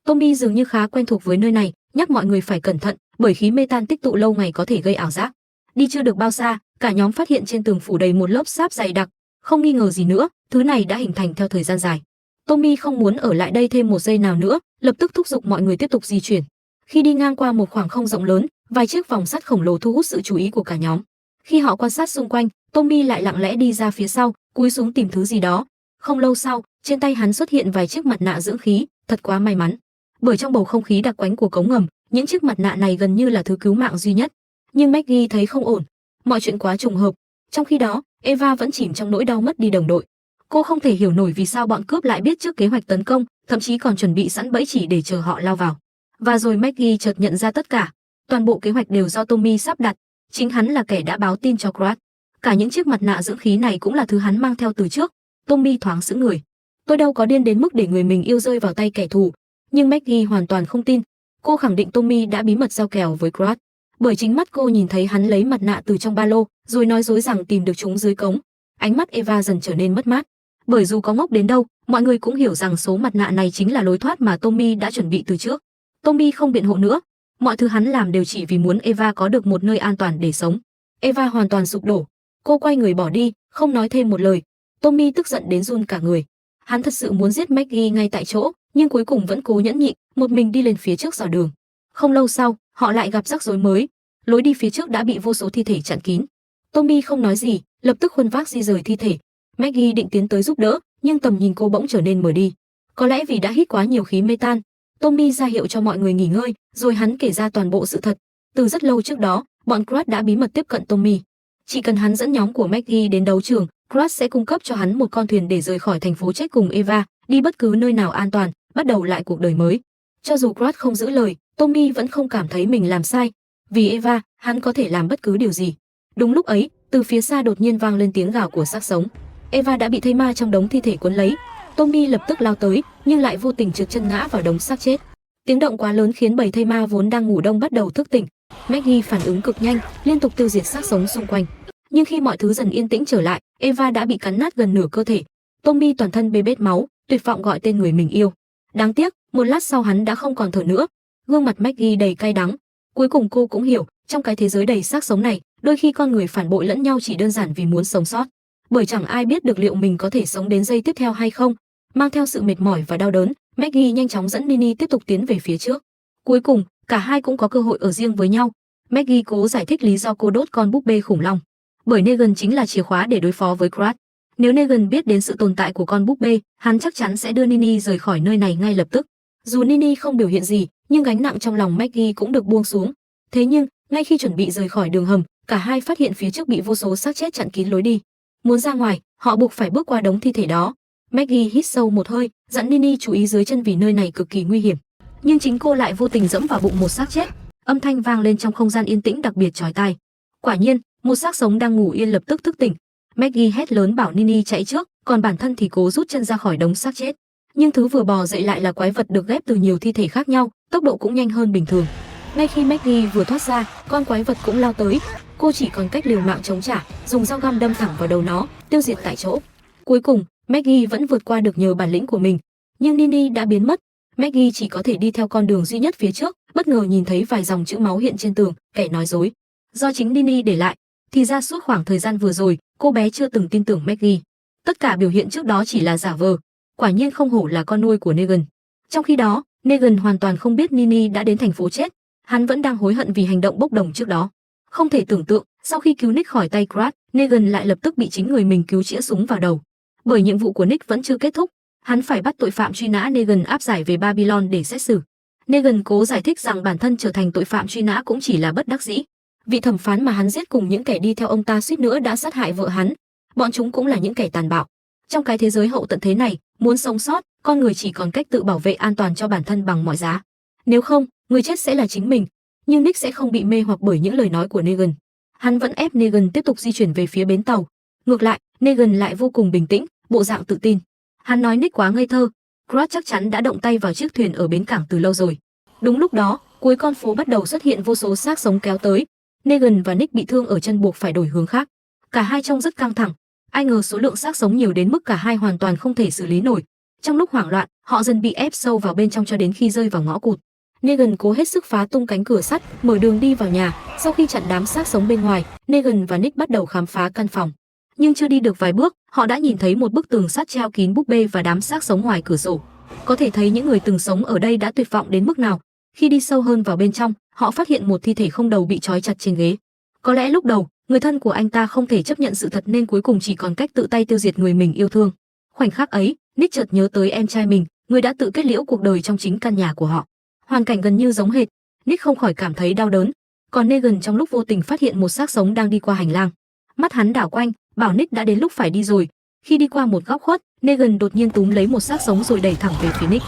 Tommy dường như khá quen thuộc với nơi này, nhắc mọi người phải cẩn thận, bởi khí mê tan tích tụ lâu ngày có thể gây ảo giác. Đi chưa được bao xa, cả nhóm phát hiện trên tường phủ đầy một lớp sáp dày đặc. Không nghi ngờ gì nữa, thứ này đã hình thành theo thời gian dài. Tommy không muốn ở lại đây thêm một giây nào nữa, lập tức thúc giục mọi người tiếp tục di chuyển. Khi đi ngang qua một khoảng không rộng lớn, vài chiếc vòng sắt khổng lồ thu hút sự chú ý của cả nhóm. Khi họ quan sát xung quanh, Tommy lại lặng lẽ đi ra phía sau, cúi xuống tìm thứ gì đó. Không lâu sau, trên tay hắn xuất hiện vài chiếc mặt nạ dưỡng khí, thật quá may mắn. Bởi trong bầu không khí đặc quánh của cống ngầm, những chiếc mặt nạ này gần như là thứ cứu mạng duy nhất. Nhưng Maggie thấy không ổn, mọi chuyện quá trùng hợp. Trong khi đó, Eva vẫn chìm trong nỗi đau mất đi đồng đội. Cô không thể hiểu nổi vì sao bọn cướp lại biết trước kế hoạch tấn công, thậm chí còn chuẩn bị sẵn bẫy chỉ để chờ họ lao vào. Và rồi Maggie chợt nhận ra tất cả, toàn bộ kế hoạch đều do Tommy sắp đặt, chính hắn là kẻ đã báo tin cho Krat. Cả những chiếc mặt nạ dưỡng khí này cũng là thứ hắn mang theo từ trước. Tommy thoáng sững người. Tôi đâu có điên đến mức để người mình yêu rơi vào tay kẻ thù. Nhưng Maggie hoàn toàn không tin. Cô khẳng định Tommy đã bí mật giao kèo với Krat, bởi chính mắt cô nhìn thấy hắn lấy mặt nạ từ trong ba lô, rồi nói dối rằng tìm được chúng dưới cống. Ánh mắt Eva dần trở nên mất mát, bởi dù có ngốc đến đâu, mọi người cũng hiểu rằng số mặt nạ này chính là lối thoát mà Tommy đã chuẩn bị từ trước. Tommy không biện hộ nữa, mọi thứ hắn làm đều chỉ vì muốn Eva có được một nơi an toàn để sống. Eva hoàn toàn sụp đổ, cô quay người bỏ đi, không nói thêm một lời. Tommy tức giận đến run cả người. Hắn thật sự muốn giết Maggie ngay tại chỗ, nhưng cuối cùng vẫn cố nhẫn nhịn, một mình đi lên phía trước dò đường. Không lâu sau, họ lại gặp rắc rối mới. Lối đi phía trước đã bị vô số thi thể chặn kín. Tommy không nói gì, lập tức khuân vác di rời thi thể. Maggie định tiến tới giúp đỡ, nhưng tầm nhìn cô bỗng trở nên mờ đi. Có lẽ vì đã hít quá nhiều khí mê tan. Tommy ra hiệu cho mọi người nghỉ ngơi, rồi hắn kể ra toàn bộ sự thật. Từ rất lâu trước đó, bọn Krat đã bí mật tiếp cận Tommy. Chỉ cần hắn dẫn nhóm của Maggie đến đấu trường, Krat sẽ cung cấp cho hắn một con thuyền để rời khỏi thành phố chết cùng Eva, đi bất cứ nơi nào an toàn, bắt đầu lại cuộc đời mới. Cho dù Krat không giữ lời, Tommy vẫn không cảm thấy mình làm sai. Vì Eva, hắn có thể làm bất cứ điều gì. Đúng lúc ấy, từ phía xa đột nhiên vang lên tiếng gào của xác sống. Eva đã bị thây ma trong đống thi thể cuốn lấy. Tommy lập tức lao tới, nhưng lại vô tình trượt chân ngã vào đống xác chết. Tiếng động quá lớn khiến bầy thây ma vốn đang ngủ đông bắt đầu thức tỉnh. Maggie phản ứng cực nhanh, liên tục tiêu diệt xác sống xung quanh. Nhưng khi mọi thứ dần yên tĩnh trở lại, Eva đã bị cắn nát gần nửa cơ thể. Tommy toàn thân bê bết máu, tuyệt vọng gọi tên người mình yêu. Đáng tiếc, một lát sau hắn đã không còn thở nữa. Gương mặt Maggie đầy cay đắng. Cuối cùng cô cũng hiểu, trong cái thế giới đầy xác sống này, đôi khi con người phản bội lẫn nhau chỉ đơn giản vì muốn sống sót. Bởi chẳng ai biết được liệu mình có thể sống đến giây tiếp theo hay không. Mang theo sự mệt mỏi và đau đớn, Maggie nhanh chóng dẫn Nini tiếp tục tiến về phía trước. Cuối cùng, cả hai cũng có cơ hội ở riêng với nhau. Maggie cố giải thích lý do cô đốt con búp bê khủng long. Bởi Negan chính là chìa khóa để đối phó với Krat. Nếu Negan biết đến sự tồn tại của con búp bê, hắn chắc chắn sẽ đưa Nini rời khỏi nơi này ngay lập tức. Dù Nini không biểu hiện gì, nhưng gánh nặng trong lòng Maggie cũng được buông xuống. Thế nhưng, ngay khi chuẩn bị rời khỏi đường hầm, cả hai phát hiện phía trước bị vô số xác chết chặn kín lối đi. Muốn ra ngoài, họ buộc phải bước qua đống thi thể đó. Maggie hít sâu một hơi, dặn Nini chú ý dưới chân vì nơi này cực kỳ nguy hiểm. Nhưng chính cô lại vô tình dẫm vào bụng một xác chết. Âm thanh vang lên trong không gian yên tĩnh đặc biệt chói tai. Quả nhiên, một xác sống đang ngủ yên lập tức thức tỉnh. Maggie hét lớn bảo Nini chạy trước, còn bản thân thì cố rút chân ra khỏi đống xác chết. Nhưng thứ vừa bò dậy lại là quái vật được ghép từ nhiều thi thể khác nhau, tốc độ cũng nhanh hơn bình thường. Ngay khi Maggie vừa thoát ra, con quái vật cũng lao tới. Cô chỉ còn cách liều mạng chống trả, dùng dao găm đâm thẳng vào đầu nó, tiêu diệt tại chỗ. Cuối cùng, Maggie vẫn vượt qua được nhờ bản lĩnh của mình. Nhưng Nini đã biến mất. Maggie chỉ có thể đi theo con đường duy nhất phía trước, bất ngờ nhìn thấy vài dòng chữ máu hiện trên tường, kẻ nói dối. Do chính Nini để lại. Thì ra suốt khoảng thời gian vừa rồi, cô bé chưa từng tin tưởng Maggie. Tất cả biểu hiện trước đó chỉ là giả vờ. Quả nhiên không hổ là con nuôi của Negan. Trong khi đó, Negan hoàn toàn không biết Nini đã đến thành phố chết. Hắn vẫn đang hối hận vì hành động bốc đồng trước đó. Không thể tưởng tượng, sau khi cứu Nick khỏi tay Krat, Negan lại lập tức bị chính người mình cứu chĩa súng vào đầu. Bởi nhiệm vụ của Nick vẫn chưa kết thúc, hắn phải bắt tội phạm truy nã Negan áp giải về Babylon để xét xử. Negan cố giải thích rằng bản thân trở thành tội phạm truy nã cũng chỉ là bất đắc dĩ. Vị thẩm phán mà hắn giết cùng những kẻ đi theo ông ta suýt nữa đã sát hại vợ hắn. Bọn chúng cũng là những kẻ tàn bạo. Trong cái thế giới hậu tận thế này, muốn sống sót, con người chỉ còn cách tự bảo vệ an toàn cho bản thân bằng mọi giá. Nếu không, người chết sẽ là chính mình. Nhưng Nick sẽ không bị mê hoặc bởi những lời nói của Negan. Hắn vẫn ép Negan tiếp tục di chuyển về phía bến tàu. Ngược lại, Negan lại vô cùng bình tĩnh, bộ dạng tự tin. Hắn nói Nick quá ngây thơ. Krat chắc chắn đã động tay vào chiếc thuyền ở bến cảng từ lâu rồi. Đúng lúc đó, cuối con phố bắt đầu xuất hiện vô số xác sống kéo tới. Negan và Nick bị thương ở chân buộc phải đổi hướng khác. Cả hai trông rất căng thẳng. Ai ngờ số lượng xác sống nhiều đến mức cả hai hoàn toàn không thể xử lý nổi. Trong lúc hoảng loạn, họ dần bị ép sâu vào bên trong cho đến khi rơi vào ngõ cụt. Negan cố hết sức phá tung cánh cửa sắt, mở đường đi vào nhà. Sau khi chặn đám xác sống bên ngoài, Negan và Nick bắt đầu khám phá căn phòng. Nhưng chưa đi được vài bước, họ đã nhìn thấy một bức tường sắt treo kín búp bê và đám xác sống ngoài cửa sổ. Có thể thấy những người từng sống ở đây đã tuyệt vọng đến mức nào. Khi đi sâu hơn vào bên trong, họ phát hiện một thi thể không đầu bị trói chặt trên ghế. Có lẽ lúc đầu, người thân của anh ta không thể chấp nhận sự thật nên cuối cùng chỉ còn cách tự tay tiêu diệt người mình yêu thương. Khoảnh khắc ấy, Nick chợt nhớ tới em trai mình, người đã tự kết liễu cuộc đời trong chính căn nhà của họ. Hoàn cảnh gần như giống hệt, Nick không khỏi cảm thấy đau đớn. Còn Negan trong lúc vô tình phát hiện một xác sống đang đi qua hành lang. Mắt hắn đảo quanh, bảo Nick đã đến lúc phải đi rồi. Khi đi qua một góc khuất, Negan đột nhiên túm lấy một xác sống rồi đẩy thẳng về phía Nick.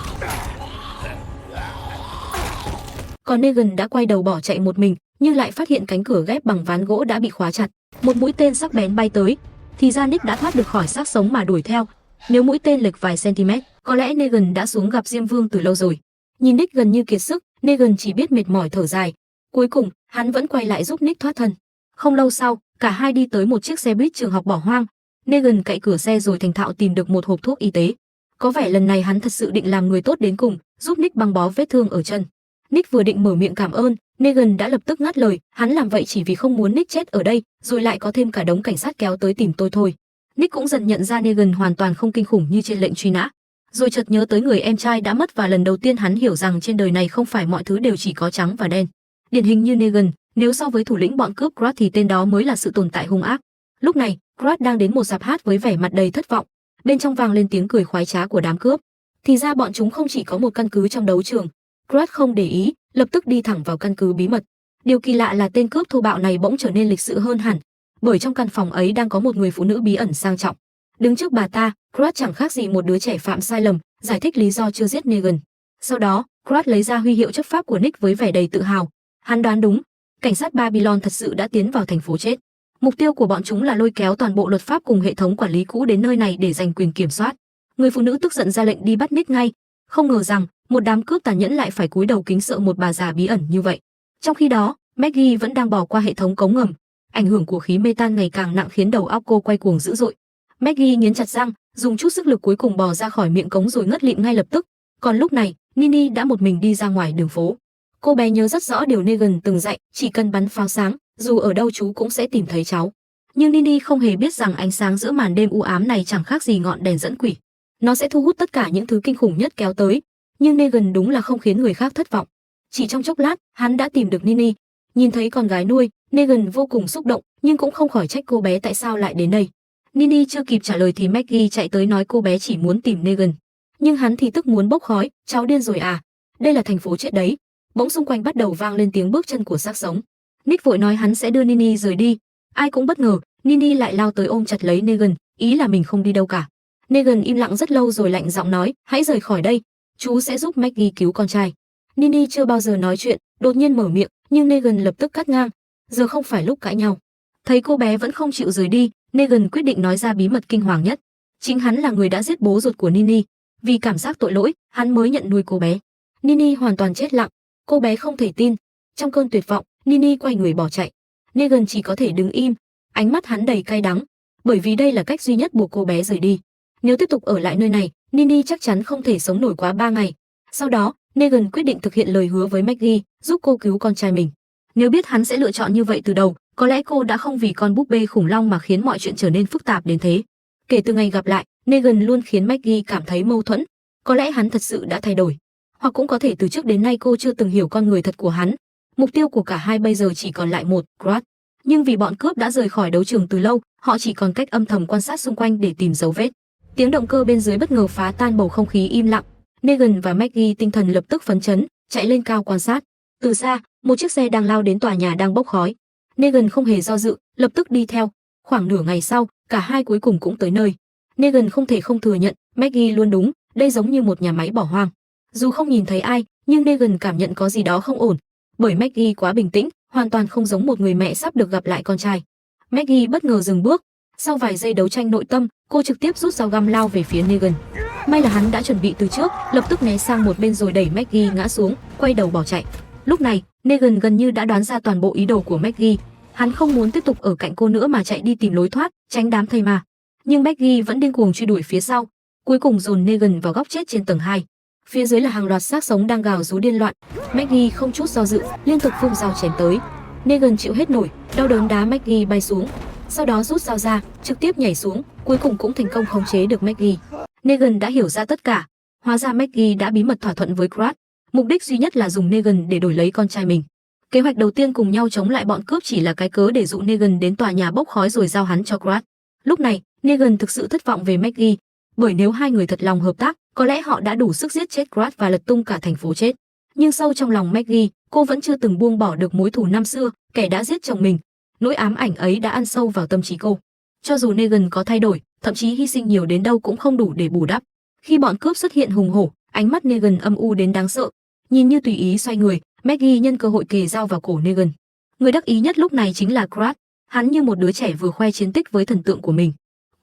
Còn Negan đã quay đầu bỏ chạy một mình, nhưng lại phát hiện cánh cửa ghép bằng ván gỗ đã bị khóa chặt. Một mũi tên sắc bén bay tới, thì ra Nick đã thoát được khỏi xác sống mà đuổi theo. Nếu mũi tên lệch vài cm, có lẽ Negan đã xuống gặp Diêm Vương từ lâu rồi. Nhìn Nick gần như kiệt sức, Negan chỉ biết mệt mỏi thở dài. Cuối cùng, hắn vẫn quay lại giúp Nick thoát thân. Không lâu sau, cả hai đi tới một chiếc xe buýt trường học bỏ hoang. Negan cậy cửa xe rồi thành thạo tìm được một hộp thuốc y tế. Có vẻ lần này hắn thật sự định làm người tốt đến cùng, giúp Nick băng bó vết thương ở chân. Nick vừa định mở miệng cảm ơn, Negan đã lập tức ngắt lời, hắn làm vậy chỉ vì không muốn Nick chết ở đây, rồi lại có thêm cả đống cảnh sát kéo tới tìm tôi thôi. Nick cũng dần nhận ra Negan hoàn toàn không kinh khủng như trên lệnh truy nã. Rồi chợt nhớ tới người em trai đã mất và lần đầu tiên hắn hiểu rằng trên đời này không phải mọi thứ đều chỉ có trắng và đen. Điển hình như Negan, nếu so với thủ lĩnh bọn cướp Krat thì tên đó mới là sự tồn tại hung ác. Lúc này, Krat đang đến một rạp hát với vẻ mặt đầy thất vọng. Bên trong vang lên tiếng cười khoái trá của đám cướp. Thì ra bọn chúng không chỉ có một căn cứ trong đấu trường. Krat không để ý, lập tức đi thẳng vào căn cứ bí mật. Điều kỳ lạ là tên cướp thô bạo này bỗng trở nên lịch sự hơn hẳn, bởi trong căn phòng ấy đang có một người phụ nữ bí ẩn sang trọng. Đứng trước bà ta, Krat chẳng khác gì một đứa trẻ phạm sai lầm, giải thích lý do chưa giết Negan. Sau đó, Krat lấy ra huy hiệu chấp pháp của Nick với vẻ đầy tự hào. Hắn đoán đúng, cảnh sát Babylon thật sự đã tiến vào thành phố chết. Mục tiêu của bọn chúng là lôi kéo toàn bộ luật pháp cùng hệ thống quản lý cũ đến nơi này để giành quyền kiểm soát. Người phụ nữ tức giận ra lệnh đi bắt Nick ngay. Không ngờ rằng một đám cướp tàn nhẫn lại phải cúi đầu kính sợ một bà già bí ẩn như vậy. Trong khi đó, Maggie vẫn đang bò qua hệ thống cống ngầm. Ảnh hưởng của khí metan ngày càng nặng khiến đầu óc cô quay cuồng dữ dội. Maggie nghiến chặt răng, dùng chút sức lực cuối cùng bò ra khỏi miệng cống rồi ngất lịm ngay lập tức. Còn lúc này, Nini đã một mình đi ra ngoài đường phố. Cô bé nhớ rất rõ điều Negan từng dạy, chỉ cần bắn pháo sáng, dù ở đâu chú cũng sẽ tìm thấy cháu. Nhưng Nini không hề biết rằng ánh sáng giữa màn đêm u ám này chẳng khác gì ngọn đèn dẫn quỷ. Nó sẽ thu hút tất cả những thứ kinh khủng nhất kéo tới. Nhưng Negan đúng là không khiến người khác thất vọng. Chỉ trong chốc lát, hắn đã tìm được Nini. Nhìn thấy con gái nuôi, Negan vô cùng xúc động, nhưng cũng không khỏi trách cô bé tại sao lại đến đây. Nini chưa kịp trả lời thì Maggie chạy tới nói cô bé chỉ muốn tìm Negan. Nhưng hắn thì tức muốn bốc khói, cháu điên rồi à? Đây là thành phố chết đấy. Bỗng xung quanh bắt đầu vang lên tiếng bước chân của xác sống. Nick vội nói hắn sẽ đưa Nini rời đi. Ai cũng bất ngờ, Nini lại lao tới ôm chặt lấy Negan, ý là mình không đi đâu cả. Negan im lặng rất lâu rồi lạnh giọng nói, hãy rời khỏi đây, chú sẽ giúp Maggie cứu con trai. Nini chưa bao giờ nói chuyện, đột nhiên mở miệng, Nhưng Negan lập tức cắt ngang, giờ không phải lúc cãi nhau. Thấy cô bé vẫn không chịu rời đi, Negan quyết định nói ra bí mật kinh hoàng nhất. Chính hắn là người đã giết bố ruột của Nini, vì cảm giác tội lỗi, hắn mới nhận nuôi cô bé. Nini hoàn toàn chết lặng, cô bé không thể tin. Trong cơn tuyệt vọng, Nini quay người bỏ chạy. Negan chỉ có thể đứng im, ánh mắt hắn đầy cay đắng, bởi vì đây là cách duy nhất buộc cô bé rời đi. Nếu tiếp tục ở lại nơi này, Nini chắc chắn không thể sống nổi quá 3 ngày. Sau đó, Negan quyết định thực hiện lời hứa với Maggie, giúp cô cứu con trai mình. Nếu biết hắn sẽ lựa chọn như vậy từ đầu, có lẽ cô đã không vì con búp bê khủng long mà khiến mọi chuyện trở nên phức tạp đến thế. Kể từ ngày gặp lại, Negan luôn khiến Maggie cảm thấy mâu thuẫn. Có lẽ hắn thật sự đã thay đổi, hoặc cũng có thể từ trước đến nay cô chưa từng hiểu con người thật của hắn. Mục tiêu của cả hai bây giờ chỉ còn lại một, Grodd. Nhưng vì bọn cướp đã rời khỏi đấu trường từ lâu, họ chỉ còn cách âm thầm quan sát xung quanh để tìm dấu vết. Tiếng động cơ bên dưới bất ngờ phá tan bầu không khí im lặng. Negan và Maggie tinh thần lập tức phấn chấn, chạy lên cao quan sát. Từ xa, một chiếc xe đang lao đến tòa nhà đang bốc khói. Negan không hề do dự, lập tức đi theo. Khoảng nửa ngày sau, cả hai cuối cùng cũng tới nơi. Negan không thể không thừa nhận, Maggie luôn đúng, đây giống như một nhà máy bỏ hoang. Dù không nhìn thấy ai, nhưng Negan cảm nhận có gì đó không ổn, bởi Maggie quá bình tĩnh, hoàn toàn không giống một người mẹ sắp được gặp lại con trai. Maggie bất ngờ dừng bước, sau vài giây đấu tranh nội tâm, cô trực tiếp rút dao găm lao về phía Negan. May là hắn đã chuẩn bị từ trước, lập tức né sang một bên rồi đẩy Maggie ngã xuống, quay đầu bỏ chạy. Lúc này, Negan gần như đã đoán ra toàn bộ ý đồ của Maggie. Hắn không muốn tiếp tục ở cạnh cô nữa mà chạy đi tìm lối thoát, tránh đám thây ma. Nhưng Maggie vẫn điên cuồng truy đuổi phía sau, cuối cùng dồn Negan vào góc chết trên tầng 2. Phía dưới là hàng loạt xác sống đang gào rú điên loạn. Maggie không chút do dự, liên tục vung dao chém tới. Negan chịu hết nổi, đau đớn đá Maggie bay xuống, sau đó rút dao ra, trực tiếp nhảy xuống, cuối cùng cũng thành công khống chế được Maggie. Negan đã hiểu ra tất cả, hóa ra Maggie đã bí mật thỏa thuận với Grodd, mục đích duy nhất là dùng Negan để đổi lấy con trai mình. Kế hoạch đầu tiên cùng nhau chống lại bọn cướp chỉ là cái cớ để dụ Negan đến tòa nhà bốc khói rồi giao hắn cho Grodd. Lúc này, Negan thực sự thất vọng về Maggie, bởi nếu hai người thật lòng hợp tác, có lẽ họ đã đủ sức giết chết Grodd và lật tung cả thành phố chết. Nhưng sâu trong lòng Maggie, cô vẫn chưa từng buông bỏ được mối thù năm xưa, kẻ đã giết chồng mình. Nỗi ám ảnh ấy đã ăn sâu vào tâm trí cô. Cho dù Negan có thay đổi, thậm chí hy sinh nhiều đến đâu cũng không đủ để bù đắp. Khi bọn cướp xuất hiện hùng hổ, ánh mắt Negan âm u đến đáng sợ. Nhìn như tùy ý xoay người, Maggie nhân cơ hội kề dao vào cổ Negan. Người đắc ý nhất lúc này chính là Grodd. Hắn như một đứa trẻ vừa khoe chiến tích với thần tượng của mình.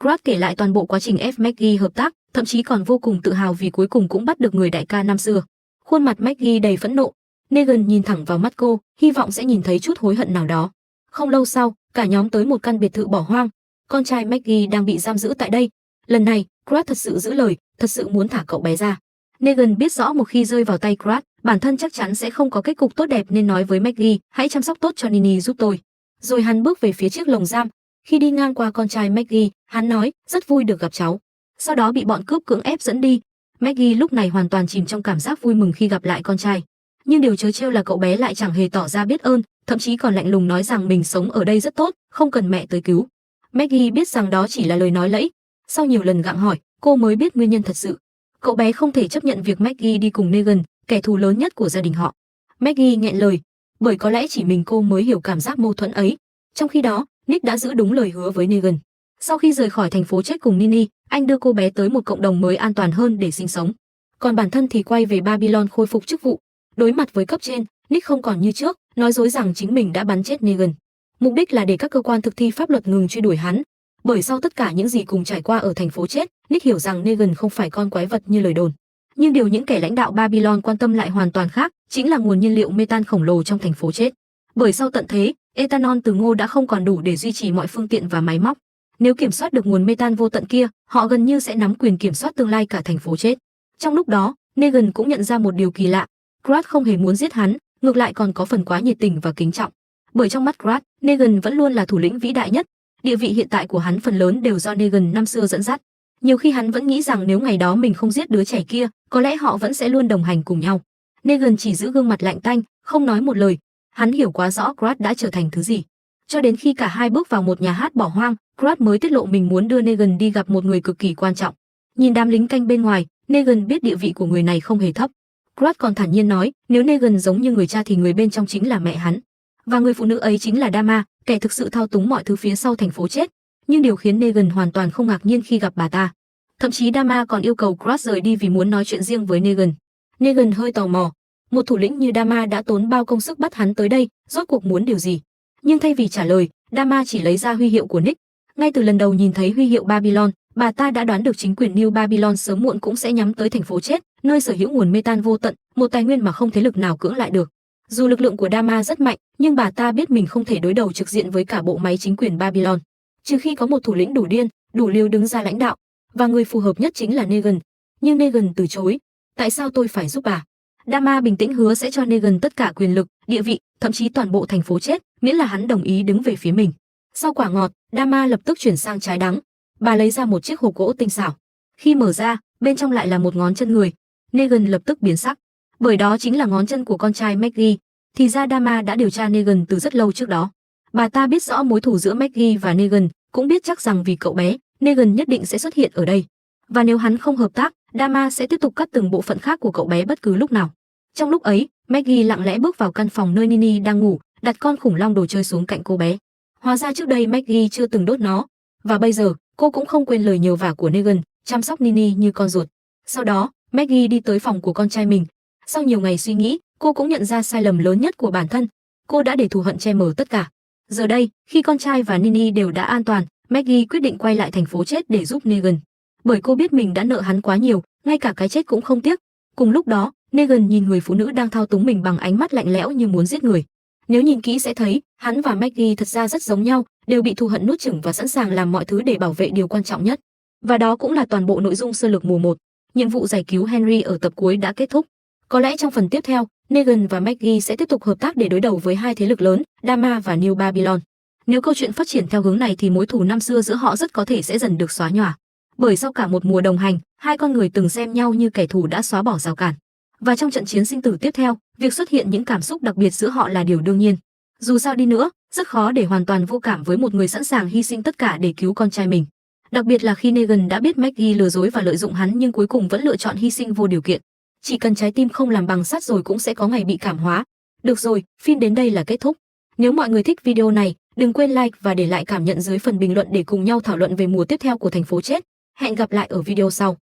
Grodd kể lại toàn bộ quá trình ép Maggie hợp tác, thậm chí còn vô cùng tự hào vì cuối cùng cũng bắt được người đại ca năm xưa. Khuôn mặt Maggie đầy phẫn nộ. Negan nhìn thẳng vào mắt cô, hy vọng sẽ nhìn thấy chút hối hận nào đó. Không lâu sau, cả nhóm tới một căn biệt thự bỏ hoang. Con trai Maggie đang bị giam giữ tại đây. Lần này, Grodd thật sự giữ lời, thật sự muốn thả cậu bé ra. Negan biết rõ một khi rơi vào tay Grodd, bản thân chắc chắn sẽ không có kết cục tốt đẹp nên nói với Maggie, hãy chăm sóc tốt cho Nini giúp tôi. Rồi hắn bước về phía chiếc lồng giam. Khi đi ngang qua con trai Maggie, hắn nói, rất vui được gặp cháu. Sau đó bị bọn cướp cưỡng ép dẫn đi. Maggie lúc này hoàn toàn chìm trong cảm giác vui mừng khi gặp lại con trai. Nhưng điều trớ trêu là cậu bé lại chẳng hề tỏ ra biết ơn, thậm chí còn lạnh lùng nói rằng mình sống ở đây rất tốt, không cần mẹ tới cứu. Maggie biết rằng đó chỉ là lời nói lẫy. Sau nhiều lần gặng hỏi, cô mới biết nguyên nhân thật sự. Cậu bé không thể chấp nhận việc Maggie đi cùng Negan, kẻ thù lớn nhất của gia đình họ. Maggie nghẹn lời, bởi có lẽ chỉ mình cô mới hiểu cảm giác mâu thuẫn ấy. Trong khi đó, Nick đã giữ đúng lời hứa với Negan. Sau khi rời khỏi thành phố chết cùng Nini, anh đưa cô bé tới một cộng đồng mới an toàn hơn để sinh sống. Còn bản thân thì quay về Babylon khôi phục chức vụ. Đối mặt với cấp trên, Nick không còn như trước, nói dối rằng chính mình đã bắn chết Negan. Mục đích là để các cơ quan thực thi pháp luật ngừng truy đuổi hắn. Bởi sau tất cả những gì cùng trải qua ở thành phố chết, Nick hiểu rằng Negan không phải con quái vật như lời đồn. Nhưng điều những kẻ lãnh đạo Babylon quan tâm lại hoàn toàn khác, chính là nguồn nhiên liệu metan khổng lồ trong thành phố chết. Bởi sau tận thế, ethanol từ ngô đã không còn đủ để duy trì mọi phương tiện và máy móc. Nếu kiểm soát được nguồn metan vô tận kia, họ gần như sẽ nắm quyền kiểm soát tương lai cả thành phố chết. Trong lúc đó, Negan cũng nhận ra một điều kỳ lạ. Grodd không hề muốn giết hắn, ngược lại còn có phần quá nhiệt tình và kính trọng. Bởi trong mắt Grodd, Negan vẫn luôn là thủ lĩnh vĩ đại nhất. Địa vị hiện tại của hắn phần lớn đều do Negan năm xưa dẫn dắt. Nhiều khi hắn vẫn nghĩ rằng nếu ngày đó mình không giết đứa trẻ kia, có lẽ họ vẫn sẽ luôn đồng hành cùng nhau. Negan chỉ giữ gương mặt lạnh tanh, không nói một lời. Hắn hiểu quá rõ Grodd đã trở thành thứ gì. Cho đến khi cả hai bước vào một nhà hát bỏ hoang, Grodd mới tiết lộ mình muốn đưa Negan đi gặp một người cực kỳ quan trọng. Nhìn đám lính canh bên ngoài, Negan biết địa vị của người này không hề thấp. Grodd còn thản nhiên nói, nếu Negan giống như người cha thì người bên trong chính là mẹ hắn. Và người phụ nữ ấy chính là Dama, kẻ thực sự thao túng mọi thứ phía sau thành phố chết. Nhưng điều khiến Negan hoàn toàn không ngạc nhiên khi gặp bà ta. Thậm chí Dama còn yêu cầu Grodd rời đi vì muốn nói chuyện riêng với Negan. Negan hơi tò mò. một thủ lĩnh như Dama đã tốn bao công sức bắt hắn tới đây, rốt cuộc muốn điều gì? Nhưng thay vì trả lời, Dama chỉ lấy ra huy hiệu của Nick. Ngay từ lần đầu nhìn thấy huy hiệu Babylon, bà ta đã đoán được chính quyền New Babylon sớm muộn cũng sẽ nhắm tới thành phố chết, nơi sở hữu nguồn metan vô tận, một tài nguyên mà không thế lực nào cưỡng lại được. Dù lực lượng của Dama rất mạnh, nhưng bà ta biết mình không thể đối đầu trực diện với cả bộ máy chính quyền Babylon. Trừ khi có một thủ lĩnh đủ điên, đủ liều đứng ra lãnh đạo, và người phù hợp nhất chính là Negan. Nhưng Negan từ chối. Tại sao tôi phải giúp bà? Dama bình tĩnh hứa sẽ cho Negan tất cả quyền lực, địa vị, thậm chí toàn bộ thành phố chết, miễn là hắn đồng ý đứng về phía mình. Sau quả ngọt, Dama lập tức chuyển sang trái đắng. Bà lấy ra một chiếc hộp gỗ tinh xảo. Khi mở ra, bên trong lại là một ngón chân người. Negan lập tức biến sắc, bởi đó chính là ngón chân của con trai Maggie. Thì ra Dama đã điều tra Negan từ rất lâu trước đó. Bà ta biết rõ mối thù giữa Maggie và Negan, cũng biết chắc rằng vì cậu bé, Negan nhất định sẽ xuất hiện ở đây. Và nếu hắn không hợp tác, Dama sẽ tiếp tục cắt từng bộ phận khác của cậu bé bất cứ lúc nào. Trong lúc ấy, Maggie lặng lẽ bước vào căn phòng nơi Nini đang ngủ, đặt con khủng long đồ chơi xuống cạnh cô bé. Hóa ra trước đây Maggie chưa từng đốt nó, và bây giờ cô cũng không quên lời nhờ vả của Negan, chăm sóc Nini như con ruột. Sau đó, Maggie đi tới phòng của con trai mình. Sau nhiều ngày suy nghĩ, cô cũng nhận ra sai lầm lớn nhất của bản thân. Cô đã để thù hận che mờ tất cả. Giờ đây, khi con trai và Nini đều đã an toàn, Maggie quyết định quay lại thành phố chết để giúp Negan. Bởi cô biết mình đã nợ hắn quá nhiều, ngay cả cái chết cũng không tiếc. Cùng lúc đó, Negan nhìn người phụ nữ đang thao túng mình bằng ánh mắt lạnh lẽo như muốn giết người. Nếu nhìn kỹ sẽ thấy, hắn và Maggie thật ra rất giống nhau, đều bị thù hận nuốt chửng và sẵn sàng làm mọi thứ để bảo vệ điều quan trọng nhất. Và đó cũng là toàn bộ nội dung sơ lược mùa 1. Nhiệm vụ giải cứu Henry ở tập cuối đã kết thúc. Có lẽ trong phần tiếp theo, Negan và Maggie sẽ tiếp tục hợp tác để đối đầu với hai thế lực lớn, Dama và New Babylon. Nếu câu chuyện phát triển theo hướng này thì mối thù năm xưa giữa họ rất có thể sẽ dần được xóa nhòa. Bởi sau cả một mùa đồng hành, hai con người từng xem nhau như kẻ thù đã xóa bỏ rào cản. Và trong trận chiến sinh tử tiếp theo, việc xuất hiện những cảm xúc đặc biệt giữa họ là điều đương nhiên. Dù sao đi nữa, rất khó để hoàn toàn vô cảm với một người sẵn sàng hy sinh tất cả để cứu con trai mình. Đặc biệt là khi Negan đã biết Maggie lừa dối và lợi dụng hắn nhưng cuối cùng vẫn lựa chọn hy sinh vô điều kiện. Chỉ cần trái tim không làm bằng sắt rồi cũng sẽ có ngày bị cảm hóa. Được rồi, phim đến đây là kết thúc. Nếu mọi người thích video này, đừng quên like và để lại cảm nhận dưới phần bình luận để cùng nhau thảo luận về mùa tiếp theo của Thành phố Chết. Hẹn gặp lại ở video sau.